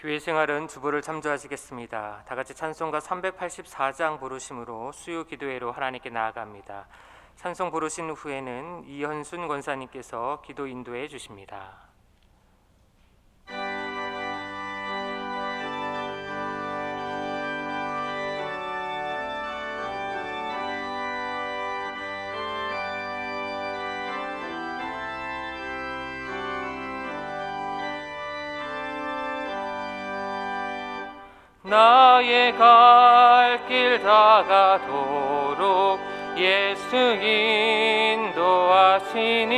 교회 생활은 주보를 참조하시겠습니다. 다 같이 찬송가 384장 부르심으로 수요 기도회로 하나님께 나아갑니다. 찬송 부르신 후에는 이현순 권사님께서 기도 인도해 주십니다. 나의 갈 길 다가도록 예수 인도하시니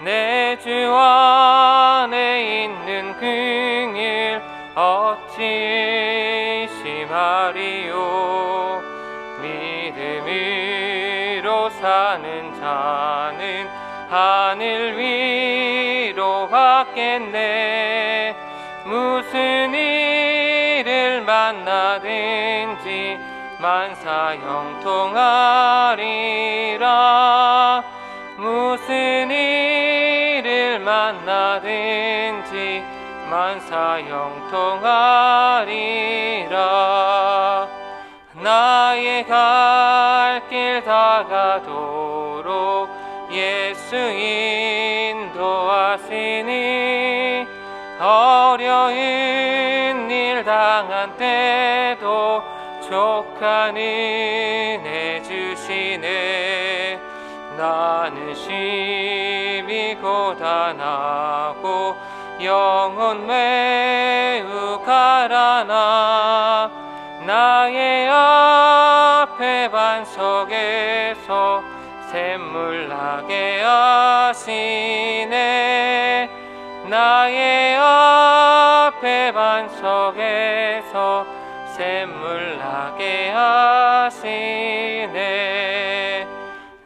내 주 안에 있는 긍휼 어찌 심하리요. 믿음으로 사는 자는 하늘 위로 받겠네. 무슨 일을 만나든지 만사 형통하리라. 무슨 일을 만나든지 만사 형통하리라. 나의 갈 길 다가도록 예수 인도하시니 어려운 일 당한 때도 족한 은혜 주시네. 나는 심히 고단하고 영혼 매우 가라나 나의 앞에 반석에서 샘물 나게 하시네. 나의 앞에 반석에서 샘물 나게 하시네.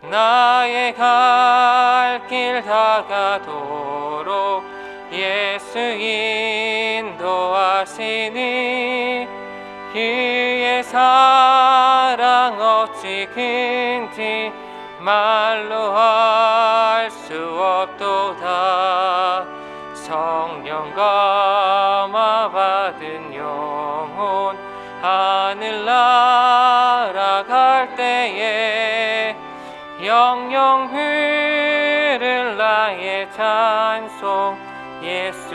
나의 갈 길 다가도록 예수 인도하시니 그의 사랑 어찌 큰지 말로 할 수 없도다. 성령 감화 받은 영혼 하늘 날아갈 때에 영영 흐를 나의 찬송 예수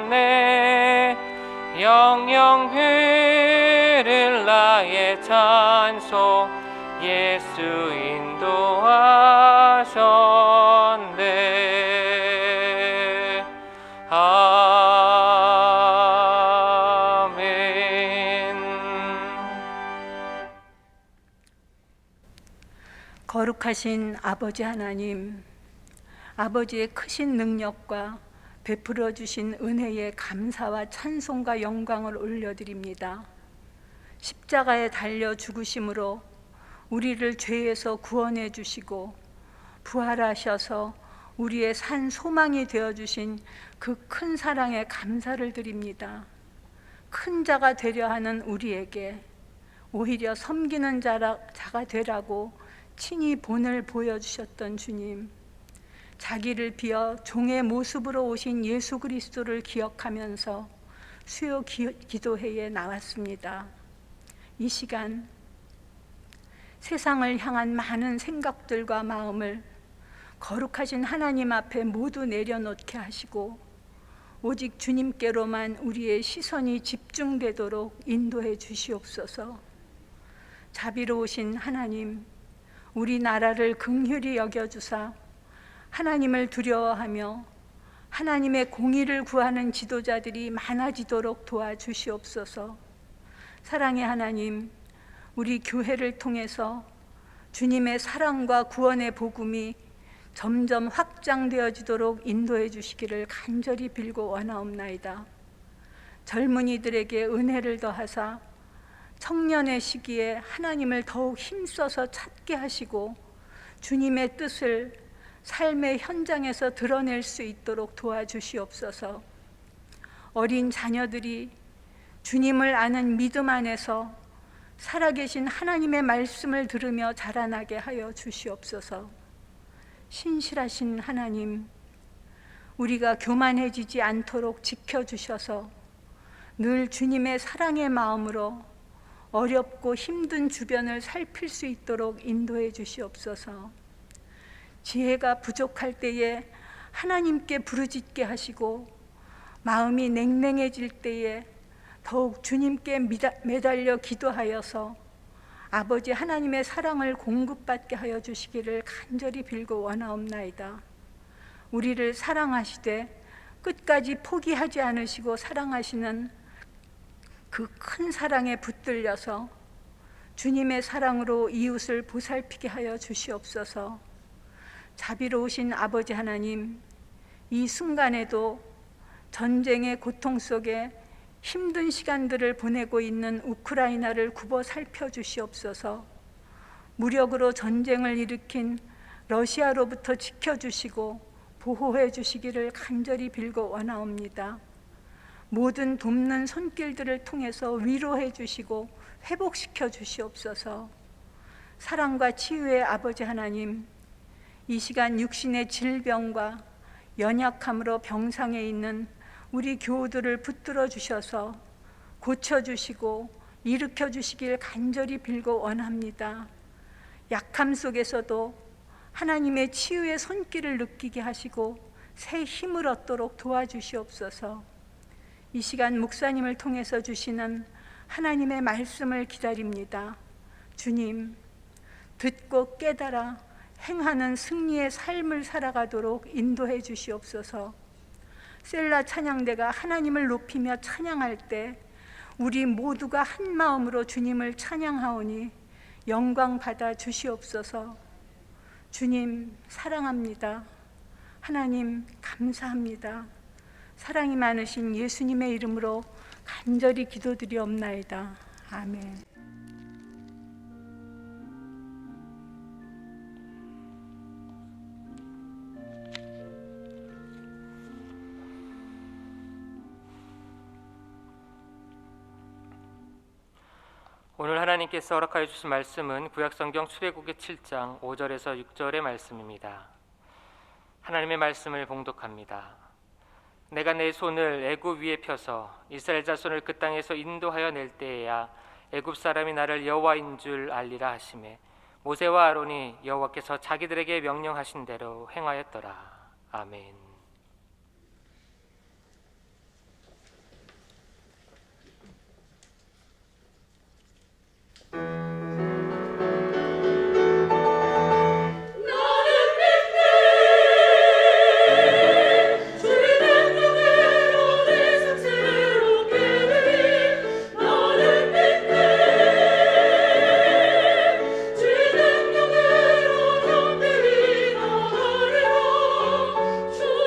인도하셨네. 영영 흐를 나의 찬송 예수 인도하셨네. 아멘. 거룩하신 아버지 하나님, 아버지의 크신 능력과 베풀어 주신 은혜에 감사와 찬송과 영광을 올려드립니다. 십자가에 달려 죽으심으로 우리를 죄에서 구원해 주시고 부활하셔서 우리의 산 소망이 되어 주신 그 큰 사랑에 감사를 드립니다. 큰 자가 되려 하는 우리에게 오히려 섬기는 자가 되라고 친히 본을 보여주셨던 주님, 자기를 비어 종의 모습으로 오신 예수 그리스도를 기억하면서 수요 기도회에 나왔습니다. 이 시간 세상을 향한 많은 생각들과 마음을 거룩하신 하나님 앞에 모두 내려놓게 하시고 오직 주님께로만 우리의 시선이 집중되도록 인도해 주시옵소서. 자비로우신 하나님, 우리나라를 긍휼히 여겨주사 하나님을 두려워하며 하나님의 공의를 구하는 지도자들이 많아지도록 도와주시옵소서. 사랑의 하나님, 우리 교회를 통해서 주님의 사랑과 구원의 복음이 점점 확장되어지도록 인도해 주시기를 간절히 빌고 원하옵나이다. 젊은이들에게 은혜를 더하사 청년의 시기에 하나님을 더욱 힘써서 찾게 하시고 주님의 뜻을 삶의 현장에서 드러낼 수 있도록 도와주시옵소서. 어린 자녀들이 주님을 아는 믿음 안에서 살아계신 하나님의 말씀을 들으며 자라나게 하여 주시옵소서. 신실하신 하나님, 우리가 교만해지지 않도록 지켜주셔서 늘 주님의 사랑의 마음으로 어렵고 힘든 주변을 살필 수 있도록 인도해 주시옵소서. 지혜가 부족할 때에 하나님께 부르짖게 하시고 마음이 냉랭해질 때에 더욱 주님께 매달려 기도하여서 아버지 하나님의 사랑을 공급받게 하여 주시기를 간절히 빌고 원하옵나이다. 우리를 사랑하시되 끝까지 포기하지 않으시고 사랑하시는 그 큰 사랑에 붙들려서 주님의 사랑으로 이웃을 보살피게 하여 주시옵소서. 자비로우신 아버지 하나님, 이 순간에도 전쟁의 고통 속에 힘든 시간들을 보내고 있는 우크라이나를 굽어 살펴주시옵소서. 무력으로 전쟁을 일으킨 러시아로부터 지켜주시고 보호해 주시기를 간절히 빌고 원하옵니다. 모든 돕는 손길들을 통해서 위로해 주시고 회복시켜 주시옵소서. 사랑과 치유의 아버지 하나님, 이 시간 육신의 질병과 연약함으로 병상에 있는 우리 교우들을 붙들어 주셔서 고쳐주시고 일으켜 주시길 간절히 빌고 원합니다. 약함 속에서도 하나님의 치유의 손길을 느끼게 하시고 새 힘을 얻도록 도와주시옵소서. 이 시간 목사님을 통해서 주시는 하나님의 말씀을 기다립니다. 주님, 듣고 깨달아 행하는 승리의 삶을 살아가도록 인도해 주시옵소서. 셀라 찬양대가 하나님을 높이며 찬양할 때 우리 모두가 한 마음으로 주님을 찬양하오니 영광 받아 주시옵소서. 주님 사랑합니다. 하나님 감사합니다. 사랑이 많으신 예수님의 이름으로 간절히 기도드리옵나이다. 아멘. 오늘 하나님께서 허락하여 주신 말씀은 구약성경 출애굽기 7장 5절에서 6절의 말씀입니다. 하나님의 말씀을 봉독합니다. 내가 내 손을 애굽 위에 펴서 이스라엘 자손을 그 땅에서 인도하여 낼 때에야 애굽 사람이 나를 여호와인 줄 알리라 하시매 모세와 아론이 여호와께서 자기들에게 명령하신 대로 행하였더라. 아멘. 주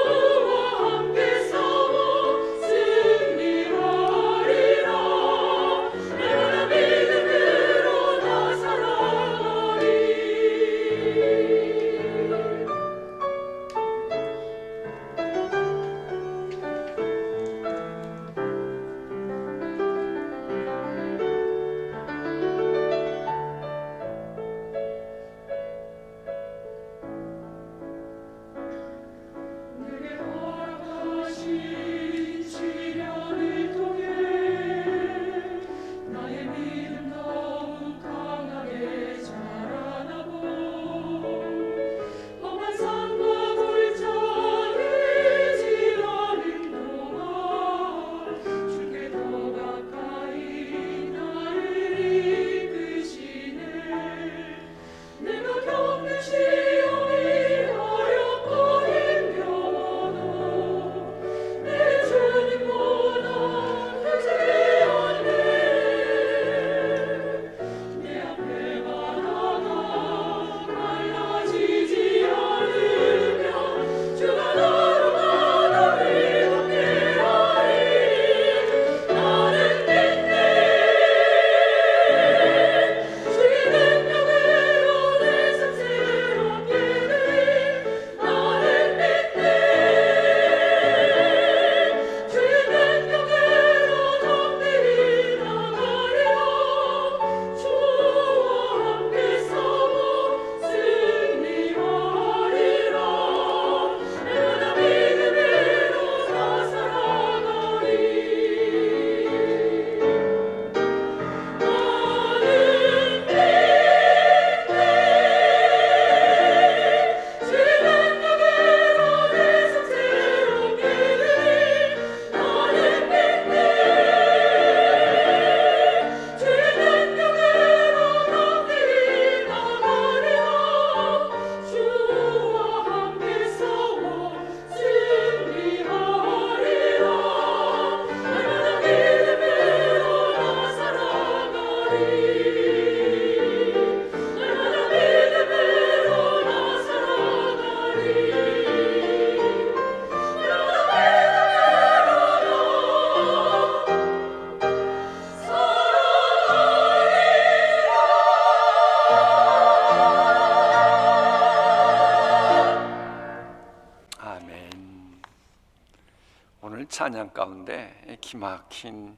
오늘 찬양 가운데 기막힌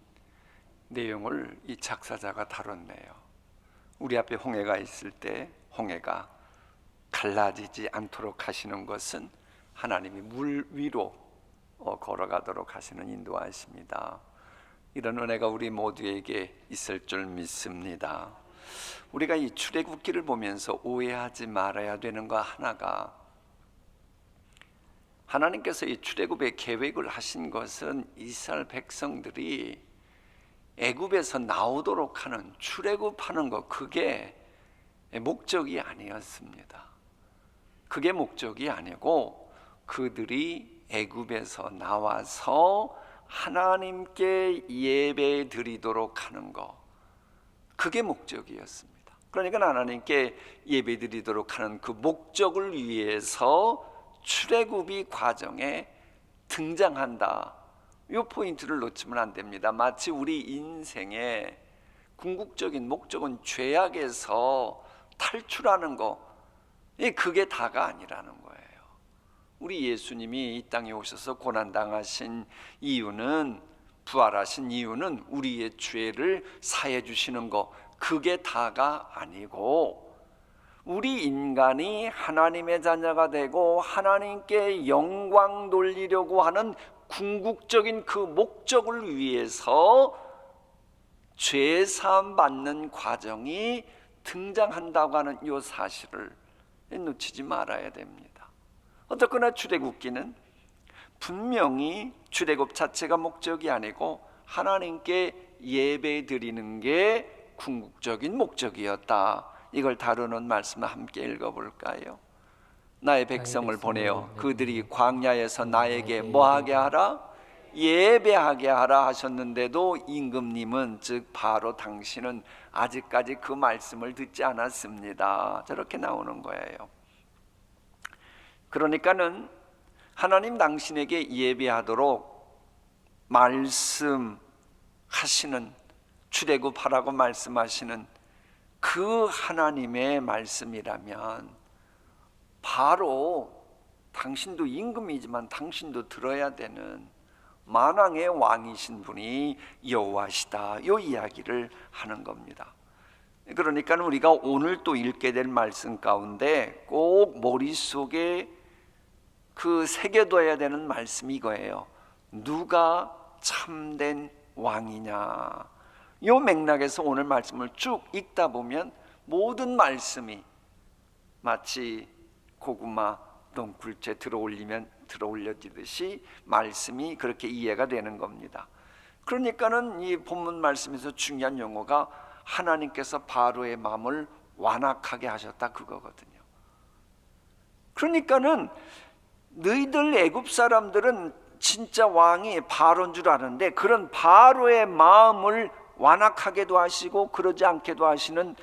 내용을 이 작사자가 다뤘네요. 우리 앞에 홍해가 있을 때 홍해가 갈라지지 않도록 하시는 것은 하나님이 물 위로 걸어가도록 하시는 인도하십니다. 이런 은혜가 우리 모두에게 있을 줄 믿습니다. 우리가 이 출애굽기를 보면서 오해하지 말아야 되는 거 하나가, 하나님께서 이 출애굽의 계획을 하신 것은 이스라엘 백성들이 애굽에서 나오도록 하는, 출애굽하는 것, 그게 목적이 아니었습니다. 그게 목적이 아니고 그들이 애굽에서 나와서 하나님께 예배 드리도록 하는 것, 그게 목적이었습니다. 그러니까 하나님께 예배 드리도록 하는 그 목적을 위해서 출애굽이 과정에 등장한다. 이 포인트를 놓치면 안 됩니다. 마치 우리 인생의 궁극적인 목적은 죄악에서 탈출하는 거, 그게 다가 아니라는 거예요. 우리 예수님이 이 땅에 오셔서 고난당하신 이유는, 부활하신 이유는 우리의 죄를 사해 주시는 거, 그게 다가 아니고, 우리 인간이 하나님의 자녀가 되고 하나님께 영광 돌리려고 하는 궁극적인 그 목적을 위해서 죄 사함 받는 과정이 등장한다고 하는 이 사실을 놓치지 말아야 됩니다. 어쨌거나 출애굽기는 분명히 출애굽 자체가 목적이 아니고 하나님께 예배 드리는 게 궁극적인 목적이었다. 이걸 다루는 말씀을 함께 읽어볼까요? 나의 백성을 보내어 그들이 광야에서 나에게 뭐하게 하라? 예배하게 하라 하셨는데도 임금님은, 즉 바로 당신은 아직까지 그 말씀을 듣지 않았습니다. 저렇게 나오는 거예요. 그러니까는 하나님 당신에게 예배하도록 말씀하시는, 출애굽하라고 말씀하시는 그 하나님의 말씀이라면 바로 당신도 임금이지만 당신도 들어야 되는 만왕의 왕이신 분이 여호와시다, 이 이야기를 하는 겁니다. 그러니까 우리가 오늘 또 읽게 될 말씀 가운데 꼭 머릿속에 그 새겨둬야 되는 말씀이 이거예요. 누가 참된 왕이냐. 이 맥락에서 오늘 말씀을 쭉 읽다 보면 모든 말씀이 마치 고구마 덩굴째 들어올리면 들어올려지듯이 말씀이 그렇게 이해가 되는 겁니다. 그러니까는 이 본문 말씀에서 중요한 용어가 하나님께서 바로의 마음을 완악하게 하셨다, 그거거든요. 그러니까는 너희들 애굽 사람들은 진짜 왕이 바로인 줄 아는데 그런 바로의 마음을 완악하게도 하시고 그러지 않게도 하시는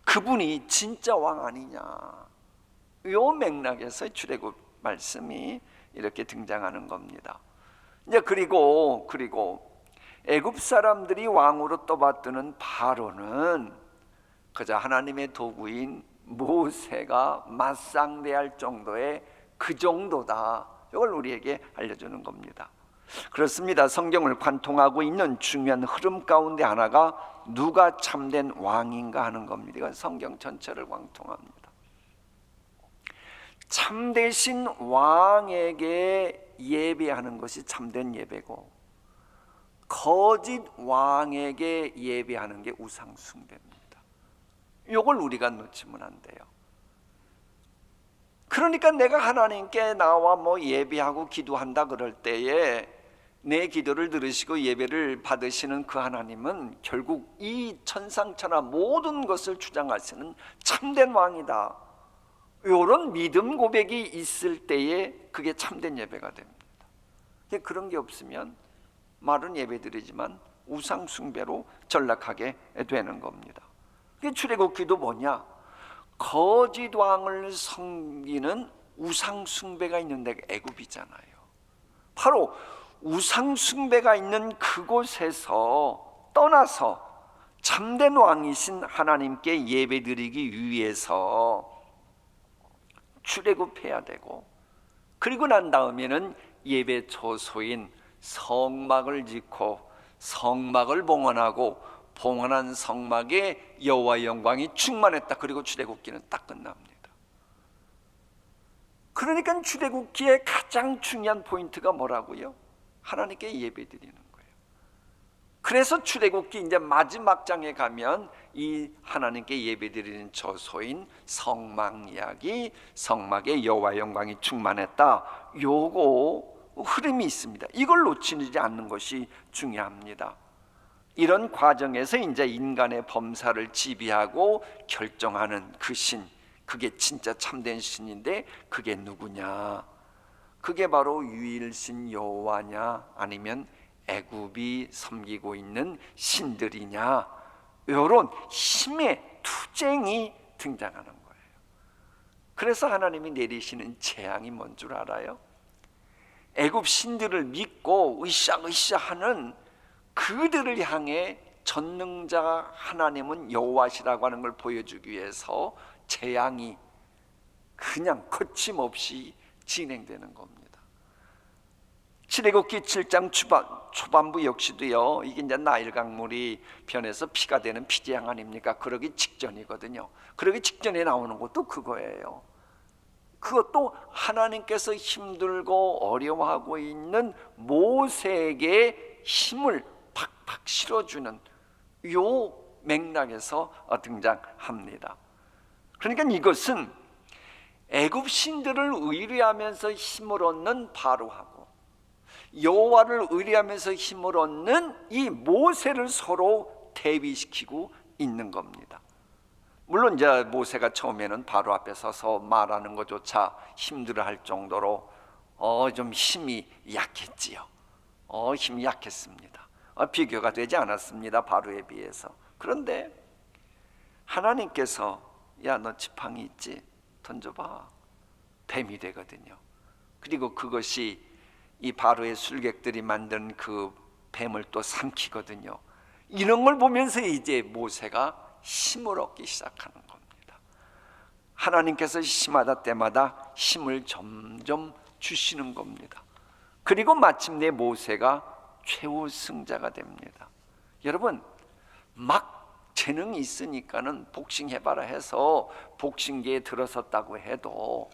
그분이 진짜 왕 아니냐. 요 맥락에서 출애굽 말씀이 이렇게 등장하는 겁니다. 이제 그리고 애굽 사람들이 왕으로 떠받드는 바로는 그저 하나님의 도구인 모세가 맞상대할 정도의 그 정도다. 이걸 우리에게 알려주는 겁니다. 그렇습니다. 성경을 관통하고 있는 중요한 흐름 가운데 하나가 누가 참된 왕인가 하는 겁니다. 이건 성경 전체를 관통합니다. 참되신 왕에게 예배하는 것이 참된 예배고, 거짓 왕에게 예배하는 게 우상 숭배입니다. 이걸 우리가 놓치면 안 돼요. 그러니까 내가 하나님께 나와 예배하고 기도한다 그럴 때에 내 기도를 들으시고 예배를 받으시는 그 하나님은 결국 이 천상천하 모든 것을 주장하시는 참된 왕이다. 이런 믿음 고백이 있을 때에 그게 참된 예배가 됩니다. 그런 게 없으면 말은 예배드리지만 우상 숭배로 전락하게 되는 겁니다. 출애굽기도 뭐냐? 거짓 왕을 섬기는 우상 숭배가 있는 데가 애굽이잖아요. 바로 우상 숭배가 있는 그곳에서 떠나서 참된 왕이신 하나님께 예배드리기 위해서 출애굽해야 되고, 그리고 난 다음에는 예배 처소인 성막을 짓고 성막을 봉헌하고 봉헌한 성막에 여호와의 영광이 충만했다. 그리고 출애굽기는 딱 끝납니다. 그러니까 출애굽기의 가장 중요한 포인트가 뭐라고요? 하나님께 예배드리는 거예요. 그래서 출애굽기 이제 마지막 장에 가면 이 하나님께 예배드리는 저소인 성막 이야기, 성막에 여호와의 영광이 충만했다. 요거 흐름이 있습니다. 이걸 놓치지 않는 것이 중요합니다. 이런 과정에서 이제 인간의 범사를 지배하고 결정하는 그 신, 그게 진짜 참된 신인데 그게 누구냐? 그게 바로 유일신 여호와냐 아니면 애굽이 섬기고 있는 신들이냐? 이런 힘의 투쟁이 등장하는 거예요. 그래서 하나님이 내리시는 재앙이 뭔 줄 알아요? 애굽 신들을 믿고 으쌰으쌰 하는 그들을 향해 전능자 하나님은 여호와시라고 하는 걸 보여주기 위해서 재앙이 그냥 거침없이 진행되는 겁니다. 출애굽기 7장 초반부 역시도요, 이게 이제 나일 강물이 변해서 피가 되는 피재앙 아닙니까? 그러기 직전이거든요. 그러기 직전에 나오는 것도 그거예요. 그것도 하나님께서 힘들고 어려워하고 있는 모세에게 힘을 팍팍 실어주는 요 맥락에서 등장합니다. 그러니까 이것은 애굽 신들을 의뢰하면서 힘을 얻는 바로하고 여호와를 의뢰하면서 힘을 얻는 이 모세를 서로 대비시키고 있는 겁니다. 물론 이제 모세가 처음에는 바로 앞에 서서 말하는 것조차 힘들어할 정도로 좀 힘이 약했지요. 힘이 약했습니다. 비교가 되지 않았습니다. 바로에 비해서. 그런데 하나님께서 야, 너 지팡이 있지? 던져봐. 뱀이 되거든요. 그리고 그것이 이 바로의 술객들이 만든 그 뱀을 또 삼키거든요. 이런 걸 보면서 이제 모세가 힘을 얻기 시작하는 겁니다. 하나님께서 시마다 때마다 힘을 점점 주시는 겁니다. 그리고 마침내 모세가 최후 승자가 됩니다. 여러분, 막 재능이 있으니까는 복싱해봐라 해서 복싱계에 들어섰다고 해도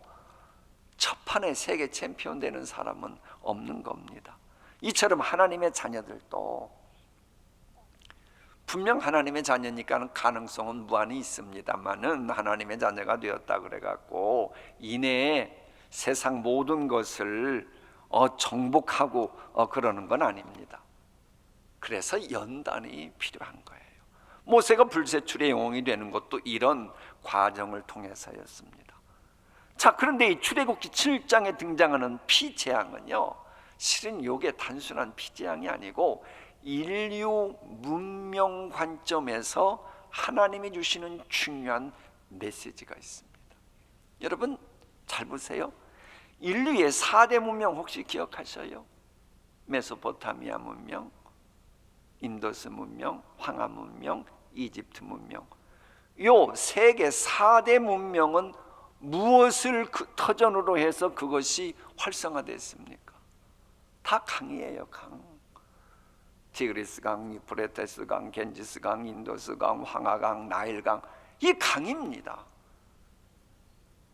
첫판에 세계 챔피언 되는 사람은 없는 겁니다. 이처럼 하나님의 자녀들도 분명 하나님의 자녀니까 가능성은 무한히 있습니다만은 하나님의 자녀가 되었다 그래갖고 이내에 세상 모든 것을 정복하고 그러는 건 아닙니다. 그래서 연단이 필요한 거예요. 모세가 불세출의 영웅이 되는 것도 이런 과정을 통해서였습니다. 자, 그런데 이 출애굽기 7장에 등장하는 피재앙은요, 실은 이게 단순한 피재앙이 아니고 인류 문명 관점에서 하나님이 주시는 중요한 메시지가 있습니다. 여러분 잘 보세요. 인류의 4대 문명 혹시 기억하셔요? 메소포타미아 문명, 인도스 문명, 황하 문명, 이집트 문명. 요 세계 4대 문명은 무엇을 터전으로 해서 그것이 활성화됐습니까? 다 강이에요. 강. 티그리스강, 유프레테스강, 겐지스강, 인도스강, 황하강, 나일강, 이 강입니다.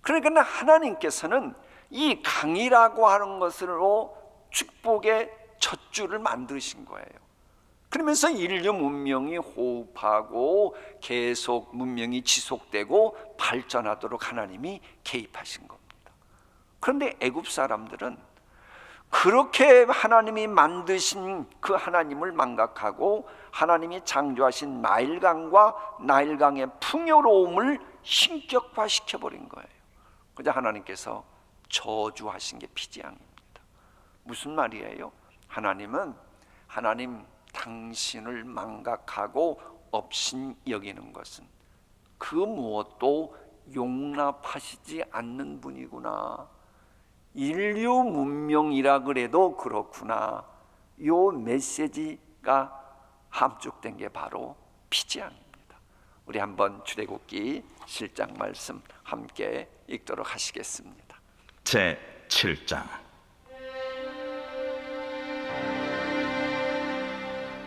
그러니까 하나님께서는 이 강이라고 하는 것으로 축복의 젖줄을 만드신 거예요. 그러면서 인류 문명이 호흡하고 계속 문명이 지속되고 발전하도록 하나님이 개입하신 겁니다. 그런데 애굽 사람들은 그렇게 하나님이 만드신 그 하나님을 망각하고 하나님이 창조하신 나일강과 나일강의 풍요로움을 신격화시켜버린 거예요. 그래서 하나님께서 저주하신 게 피재앙입니다. 무슨 말이에요? 하나님 당신을 망각하고 업신 여기는 것은 그 무엇도 용납하시지 않는 분이구나. 인류 문명이라 그래도 그렇구나. 요 메시지가 함축된 게 바로 피재앙입니다. 우리 한번 출애굽기 7장 말씀 함께 읽도록 하시겠습니다. 제 7장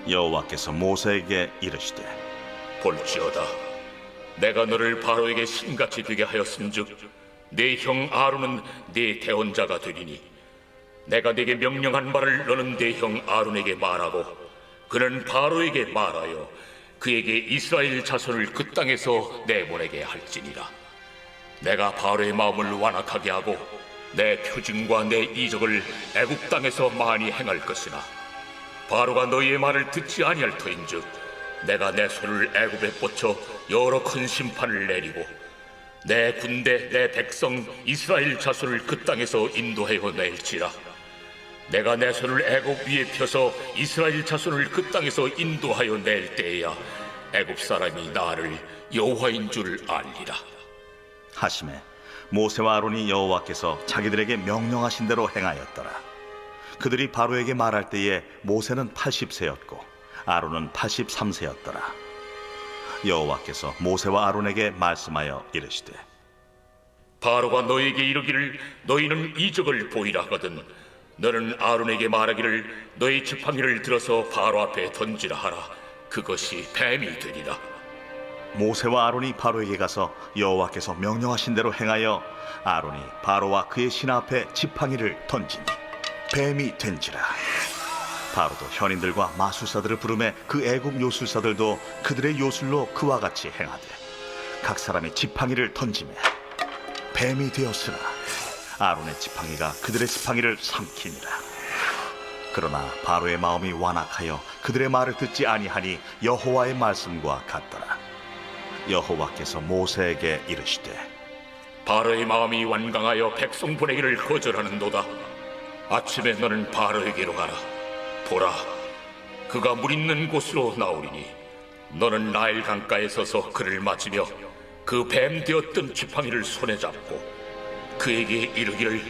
여호와께서 모세에게 이르시되 볼지어다 내가 너를 바로에게 신같이 되게 하였은즉 네 형 아론은 네 대언자가 되리니 내가 네게 명령한 말을 너는 네 형 아론에게 말하고 그는 바로에게 말하여 그에게 이스라엘 자손을 그 땅에서 내보내게 할지니라. 내가 바로의 마음을 완악하게 하고 내 표징과 내 이적을 애굽 땅에서 많이 행할 것이나 바로가 너희의 말을 듣지 아니할 터인즉 내가 내 손을 애굽에 뻗쳐 여러 큰 심판을 내리고 내 군대 내 백성 이스라엘 자손을 그 땅에서 인도하여 낼지라. 내가 내 손을 애굽 위에 펴서 이스라엘 자손을 그 땅에서 인도하여 낼 때에야 애굽 사람이 나를 여호와인 줄 알리라. 하심에 모세와 아론이 여호와께서 자기들에게 명령하신 대로 행하였더라. 그들이 바로에게 말할 때에 모세는 80세였고 아론은 83세였더라. 여호와께서 모세와 아론에게 말씀하여 이르시되 바로가 너에게 이르기를 너희는 이적을 보이라 하거든 너는 아론에게 말하기를 너희 지팡이를 들어서 바로 앞에 던지라 하라. 그것이 뱀이 되리라. 모세와 아론이 바로에게 가서 여호와께서 명령하신 대로 행하여 아론이 바로와 그의 신하 앞에 지팡이를 던지니 뱀이 된지라. 바로도 현인들과 마술사들을 부르매 그 애굽 요술사들도 그들의 요술로 그와 같이 행하되 각 사람의 지팡이를 던지매 뱀이 되었으나 아론의 지팡이가 그들의 지팡이를 삼키니라. 그러나 바로의 마음이 완악하여 그들의 말을 듣지 아니하니 여호와의 말씀과 같더라. 여호와께서 모세에게 이르시되 바로의 마음이 완강하여 백성 보내기를 거절하는도다. 아침에 너는 바로에게로 가라. 보라, 그가 물 있는 곳으로 나오리니 너는 나일 강가에 서서 그를 맞으며 그 뱀 되었던 지팡이를 손에 잡고 그에게 이르기를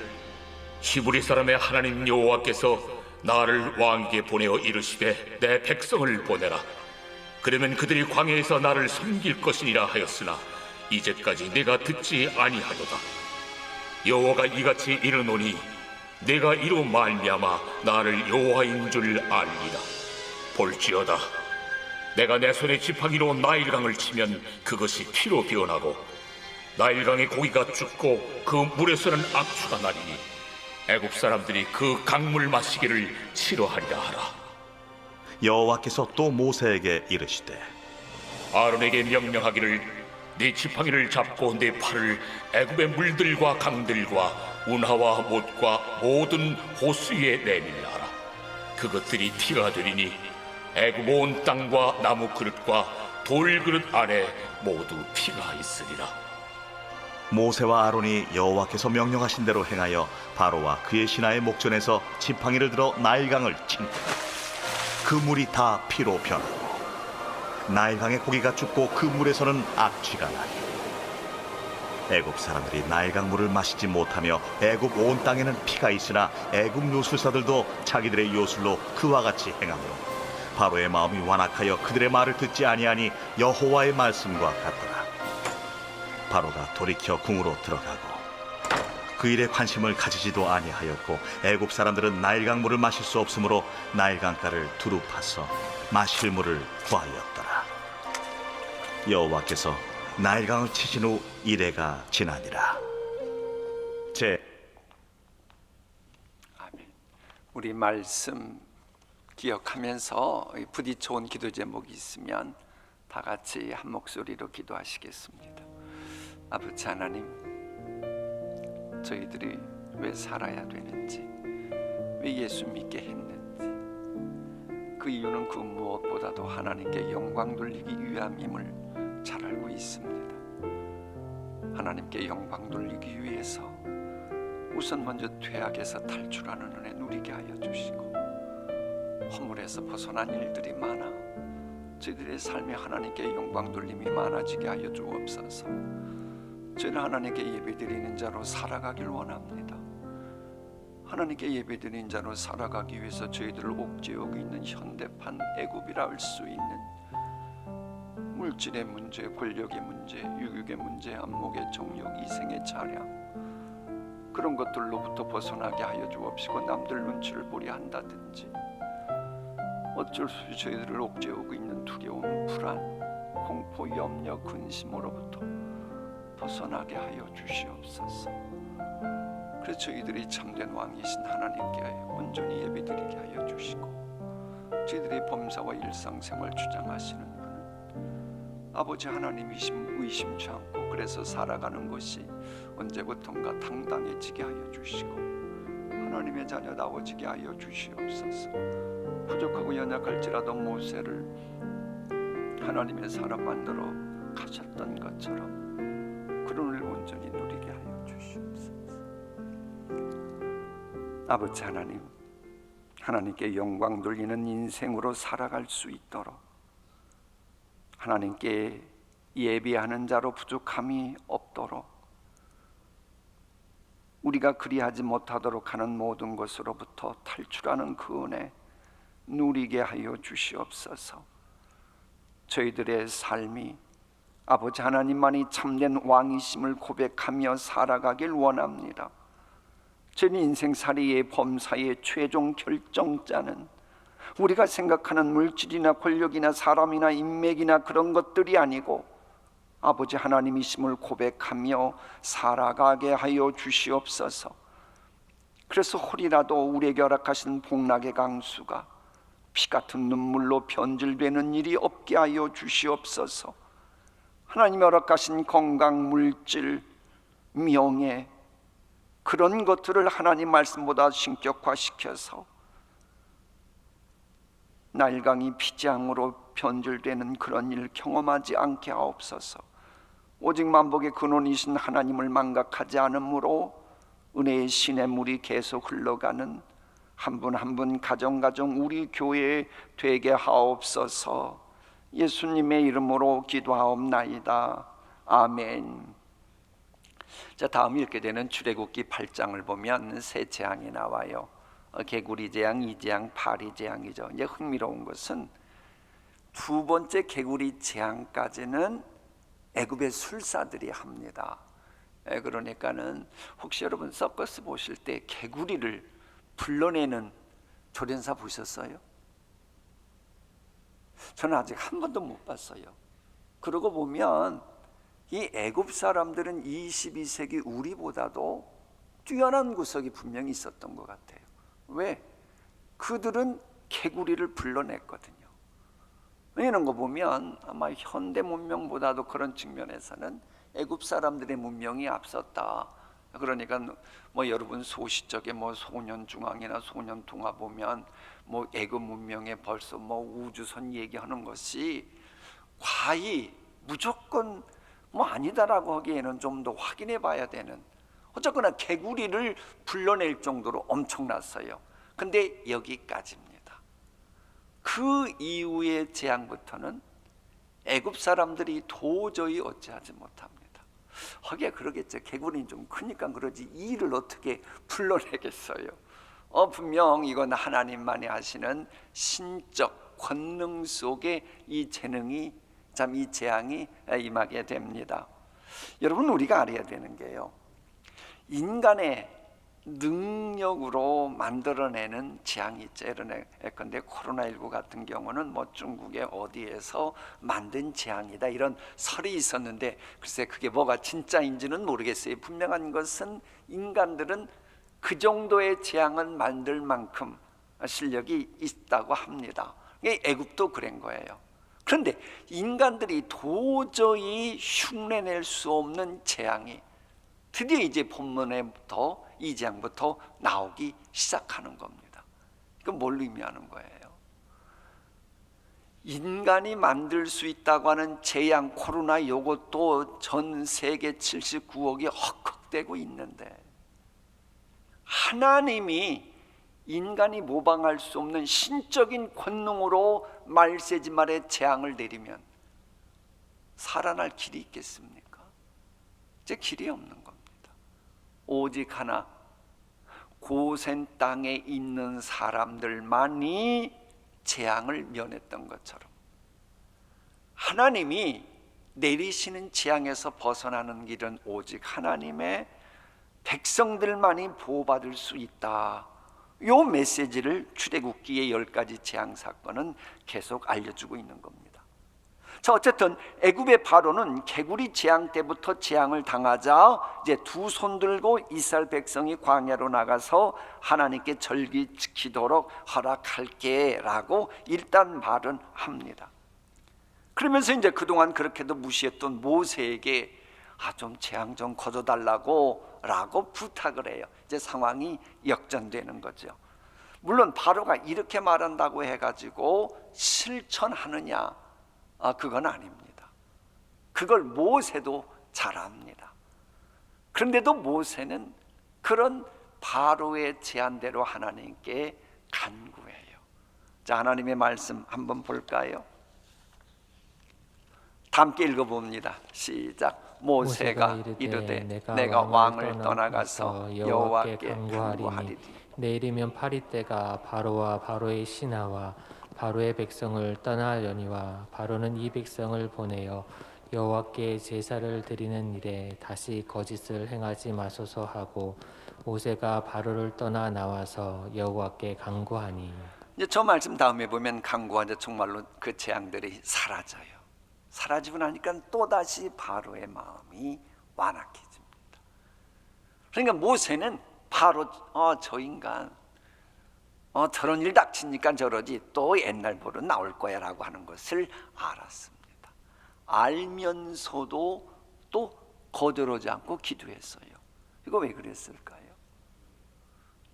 히브리 사람의 하나님 여호와께서 나를 왕에게 보내어 이르시되 내 백성을 보내라. 그러면 그들이 광야에서 나를 섬길 것이니라 하였으나 이제까지 내가 듣지 아니하도다. 여호와가 이같이 이르노니 내가 이로 말미암아 나를 여호와인 줄 알리라. 볼지어다 내가 내 손에 지팡이로 나일강을 치면 그것이 피로 변하고 나일강의 고기가 죽고 그 물에서는 악취가 나리니 애굽 사람들이 그 강물 마시기를 싫어하리라 하라. 여호와께서 또 모세에게 이르시되 아론에게 명령하기를 네 지팡이를 잡고 네 팔을 애굽의 물들과 강들과 운하와 못과 모든 호수 위에 내밀라 하라. 그것들이 피가 되리니 애굽 온 땅과 나무 그릇과 돌 그릇 안에 모두 피가 있으리라. 모세와 아론이 여호와께서 명령하신 대로 행하여 바로와 그의 신하의 목전에서 지팡이를 들어 나일강을 친다. 그 물이 다 피로 변하고 나일강의 고기가 죽고 그 물에서는 악취가 나니 애굽 사람들이 나일강 물을 마시지 못하며 애굽 온 땅에는 피가 있으나 애굽 요술사들도 자기들의 요술로 그와 같이 행하므로 바로의 마음이 완악하여 그들의 말을 듣지 아니하니 여호와의 말씀과 같더라. 바로가 돌이켜 궁으로 들어가고 그 일에 관심을 가지지도 아니하였고 애굽 사람들은 나일강 물을 마실 수 없으므로 나일강가를 두루 파서 마실 물을 구하였더라. 여호와께서 나일강을 치신 후 이레가 지나니라. 아멘. 우리 말씀 기억하면서 부딪혀온 기도 제목이 있으면 다 같이 한 목소리로 기도하시겠습니다. 아버지 하나님, 저희들이 왜 살아야 되는지, 왜 예수 믿게 했는지, 그 이유는 그 무엇보다도 하나님께 영광 돌리기 위함임을 잘 알고 있습니다. 하나님께 영광 돌리기 위해서 우선 먼저 죄악에서 탈출하는 은혜 누리게 하여 주시고, 허물에서 벗어난 일들이 많아 저희들의 삶에 하나님께 영광 돌림이 많아지게 하여 주옵소서. 저희는 하나님께 예배드리는 자로 살아가길 원합니다. 하나님께 예배드리는 자로 살아가기 위해서 저희들을 옥죄하고 있는 현대판 애굽이라 할 수 있는 물질의 문제, 권력의 문제, 유욕의 문제, 안목의 정욕, 이생의 자량, 그런 것들로부터 벗어나게 하여 주옵시고, 남들 눈치를 보려 한다든지 어쩔 수 없이 저희들을 옥죄우고 있는 두려움, 불안, 공포, 염려, 근심으로부터 벗어나게 하여 주시옵소서. 그래서 저희들이 참된 왕이신 하나님께 온전히 예배드리게 하여 주시고, 저희들이 범사와 일상생활 주장하시는 분은 아버지 하나님이심 의심치 않고 그래서 살아가는 것이 언제부턴가 당당해지게 하여 주시고, 하나님의 자녀다워지게 하여 주시옵소서. 부족하고 연약할지라도 모세를 하나님의 사람 만들어 가셨던 것처럼 그런 은혜를 온전히 누리게 하여 주시옵소서. 아버지 하나님, 하나님께 영광 돌리는 인생으로 살아갈 수 있도록 하나님께 예비하는 자로 부족함이 없도록 우리가 그리하지 못하도록 하는 모든 것으로부터 탈출하는 그 은혜 누리게 하여 주시옵소서. 저희들의 삶이 아버지 하나님만이 참된 왕이심을 고백하며 살아가길 원합니다. 저희 인생살이의 범사의 최종 결정자는 우리가 생각하는 물질이나 권력이나 사람이나 인맥이나 그런 것들이 아니고 아버지 하나님이심을 고백하며 살아가게 하여 주시옵소서. 그래서 혹이라도 우리에게 허락하신 복락의 강수가 피 같은 눈물로 변질되는 일이 없게 하여 주시옵소서. 하나님이 허락하신 건강, 물질, 명예 그런 것들을 하나님 말씀보다 신격화시켜서 날강이 피장으로 변질되는 그런 일 경험하지 않게 하옵소서. 오직 만복의 근원이신 하나님을 망각하지 않으므로 은혜의 신의 물이 계속 흘러가는 한 분 한 분 가정 우리 교회 되게 하옵소서. 예수님의 이름으로 기도하옵나이다. 아멘. 자, 다음 읽게 되는 출애굽기 8장을 보면 세 재앙이 나와요. 개구리 재앙, 이재앙, 파리 재앙이죠. 이제 흥미로운 것은 두 번째 개구리 재앙까지는 애굽의 술사들이 합니다. 그러니까는 혹시 여러분 서커스 보실 때 개구리를 불러내는 조련사 보셨어요? 저는 아직 한 번도 못 봤어요. 그러고 보면 이 애굽 사람들은 22세기 우리보다도 뛰어난 구석이 분명히 있었던 것 같아요. 왜? 그들은 개구리를 불러냈거든요. 이런 거 보면 아마 현대 문명보다도 그런 측면에서는 애굽 사람들의 문명이 앞섰다. 그러니까 뭐 여러분 소시적에 뭐 소년중앙이나 소년통화 보면 뭐 애굽 문명에 벌써 뭐 우주선 얘기하는 것이 과히 무조건 뭐 아니다라고 하기에는 좀 더 확인해 봐야 되는, 어쨌거나 개구리를 불러낼 정도로 엄청났어요. 근데 여기까지입니다. 그 이후의 재앙부터는 애굽 사람들이 도저히 어찌하지 못합니다. 하기야 그러겠죠. 개구리는 좀 크니까 그러지 이를 어떻게 불러내겠어요. 분명 이건 하나님만이 하시는 신적 권능 속에 이 재능이 참 이 재앙이 임하게 됩니다. 여러분, 우리가 알아야 되는 게요, 인간의 능력으로 만들어내는 재앙이 있죠. 예컨대 코로나19 같은 경우는 뭐 중국의 어디에서 만든 재앙이다 이런 설이 있었는데 글쎄 그게 뭐가 진짜인지는 모르겠어요. 분명한 것은 인간들은 그 정도의 재앙을 만들 만큼 실력이 있다고 합니다. 애굽도 그런 거예요. 그런데 인간들이 도저히 흉내낼 수 없는 재앙이 드디어 이제 본문에부터 이 재앙부터 나오기 시작하는 겁니다. 이건 뭘 의미하는 거예요? 인간이 만들 수 있다고 하는 재앙 코로나 요것도 전 세계 79억이 헉헉대고 있는데 하나님이 인간이 모방할 수 없는 신적인 권능으로 말세지말의 재앙을 내리면 살아날 길이 있겠습니까? 이제 길이 없는 겁니다. 오직 하나, 고센 땅에 있는 사람들만이 재앙을 면했던 것처럼 하나님이 내리시는 재앙에서 벗어나는 길은 오직 하나님의 백성들만이 보호받을 수 있다. 요 메시지를 출애굽기의 10가지 재앙 사건은 계속 알려주고 있는 겁니다. 자, 어쨌든 애굽의 바로는 개구리 재앙 때부터 재앙을 당하자 이제 두 손 들고 이스라엘 백성이 광야로 나가서 하나님께 절기 지키도록 허락할게라고 일단 말은 합니다. 그러면서 이제 그동안 그렇게도 무시했던 모세에게 좀 재앙 좀 거둬달라고 라고 부탁을 해요. 이제 상황이 역전되는 거죠. 물론 바로가 이렇게 말한다고 해가지고 실천하느냐? 그건 아닙니다. 그걸 모세도 잘 압니다. 그런데도 모세는 그런 바로의 제안대로 하나님께 간구해요. 자, 하나님의 말씀 한번 볼까요? 다 함께 읽어봅니다. 시작. 모세가 이르되 내가 왕을 떠나가서 여호와께 간구하리니 내일이면 파리 때가 바로와 바로의 신하와 바로의 백성을 떠나려니와 바로는 이 백성을 보내어 여호와께 제사를 드리는 일에 다시 거짓을 행하지 마소서 하고 모세가 바로를 떠나 나와서 여호와께 간구하니. 이제 저 말씀 다음에 보면 간구하자 정말로 그 재앙들이 사라져요. 사라지고 나니까 또다시 바로의 마음이 완악해집니다. 그러니까 모세는 바로 저 인간 저런 일 닥치니까 저러지 또 옛날 버릇 나올 거야 라고 하는 것을 알았습니다. 알면서도 또 거들어지 않고 기도했어요. 이거 왜 그랬을까요?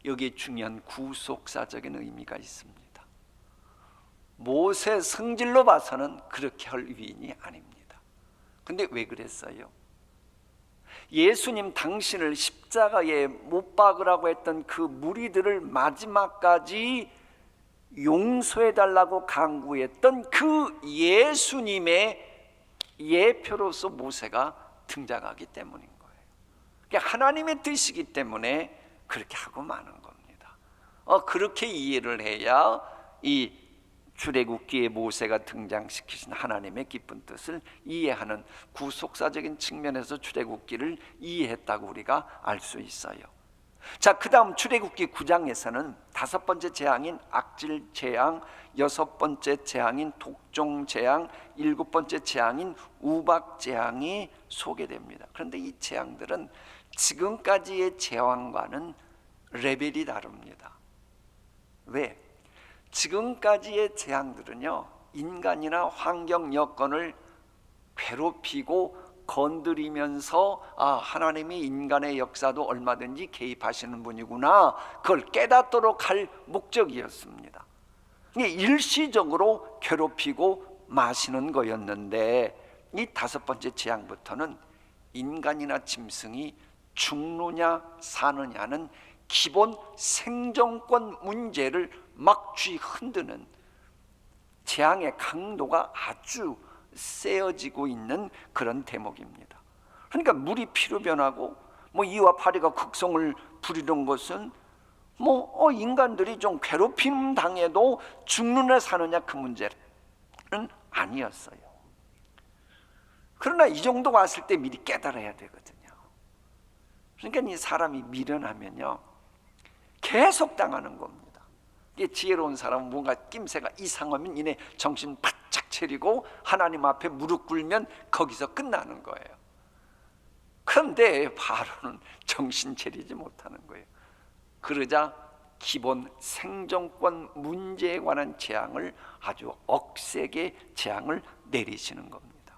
여기에 중요한 구속사적인 의미가 있습니다. 모세 성질로 봐서는 그렇게 할 위인이 아닙니다. 근데 왜 그랬어요? 예수님 당신을 십자가에 못 박으라고 했던 그 무리들을 마지막까지 용서해달라고 간구했던 그 예수님의 예표로서 모세가 등장하기 때문인 거예요. 그러니까 하나님의 뜻이기 때문에 그렇게 하고 마는 겁니다. 그렇게 이해를 해야 이 출애굽기에 모세가 등장시키신 하나님의 깊은 뜻을 이해하는 구속사적인 측면에서 출애굽기를 이해했다고 우리가 알 수 있어요. 자, 그 다음 출애굽기 9장에서는 5번째 재앙인 악질 재앙, 6번째 재앙인 독종 재앙, 7번째 재앙인 우박 재앙이 소개됩니다. 그런데 이 재앙들은 지금까지의 재앙과는 레벨이 다릅니다. 왜? 지금까지의 재앙들은요, 인간이나 환경 여건을 괴롭히고 건드리면서 하나님이 인간의 역사도 얼마든지 개입하시는 분이구나, 그걸 깨닫도록 할 목적이었습니다. 일시적으로 괴롭히고 마시는 거였는데 이 5번째 재앙부터는 인간이나 짐승이 죽느냐 사느냐는 기본 생존권 문제를 막 쥐흔드는 재앙의 강도가 아주 세어지고 있는 그런 대목입니다. 그러니까 물이 피로 변하고 이와 파리가 극성을 부리던 것은 인간들이 좀 괴롭힘 당해도 죽느냐 사느냐 그 문제는 아니었어요. 그러나 이 정도 왔을 때 미리 깨달아야 되거든요. 그러니까 이 사람이 미련하면요 계속 당하는 겁니다. 이게 지혜로운 사람은 뭔가 낌새가 이상하면 이내 정신 바짝 차리고 하나님 앞에 무릎 꿇으면 거기서 끝나는 거예요. 그런데 바로는 정신 차리지 못하는 거예요. 그러자 기본 생존권 문제에 관한 재앙을 아주 억세게 재앙을 내리시는 겁니다.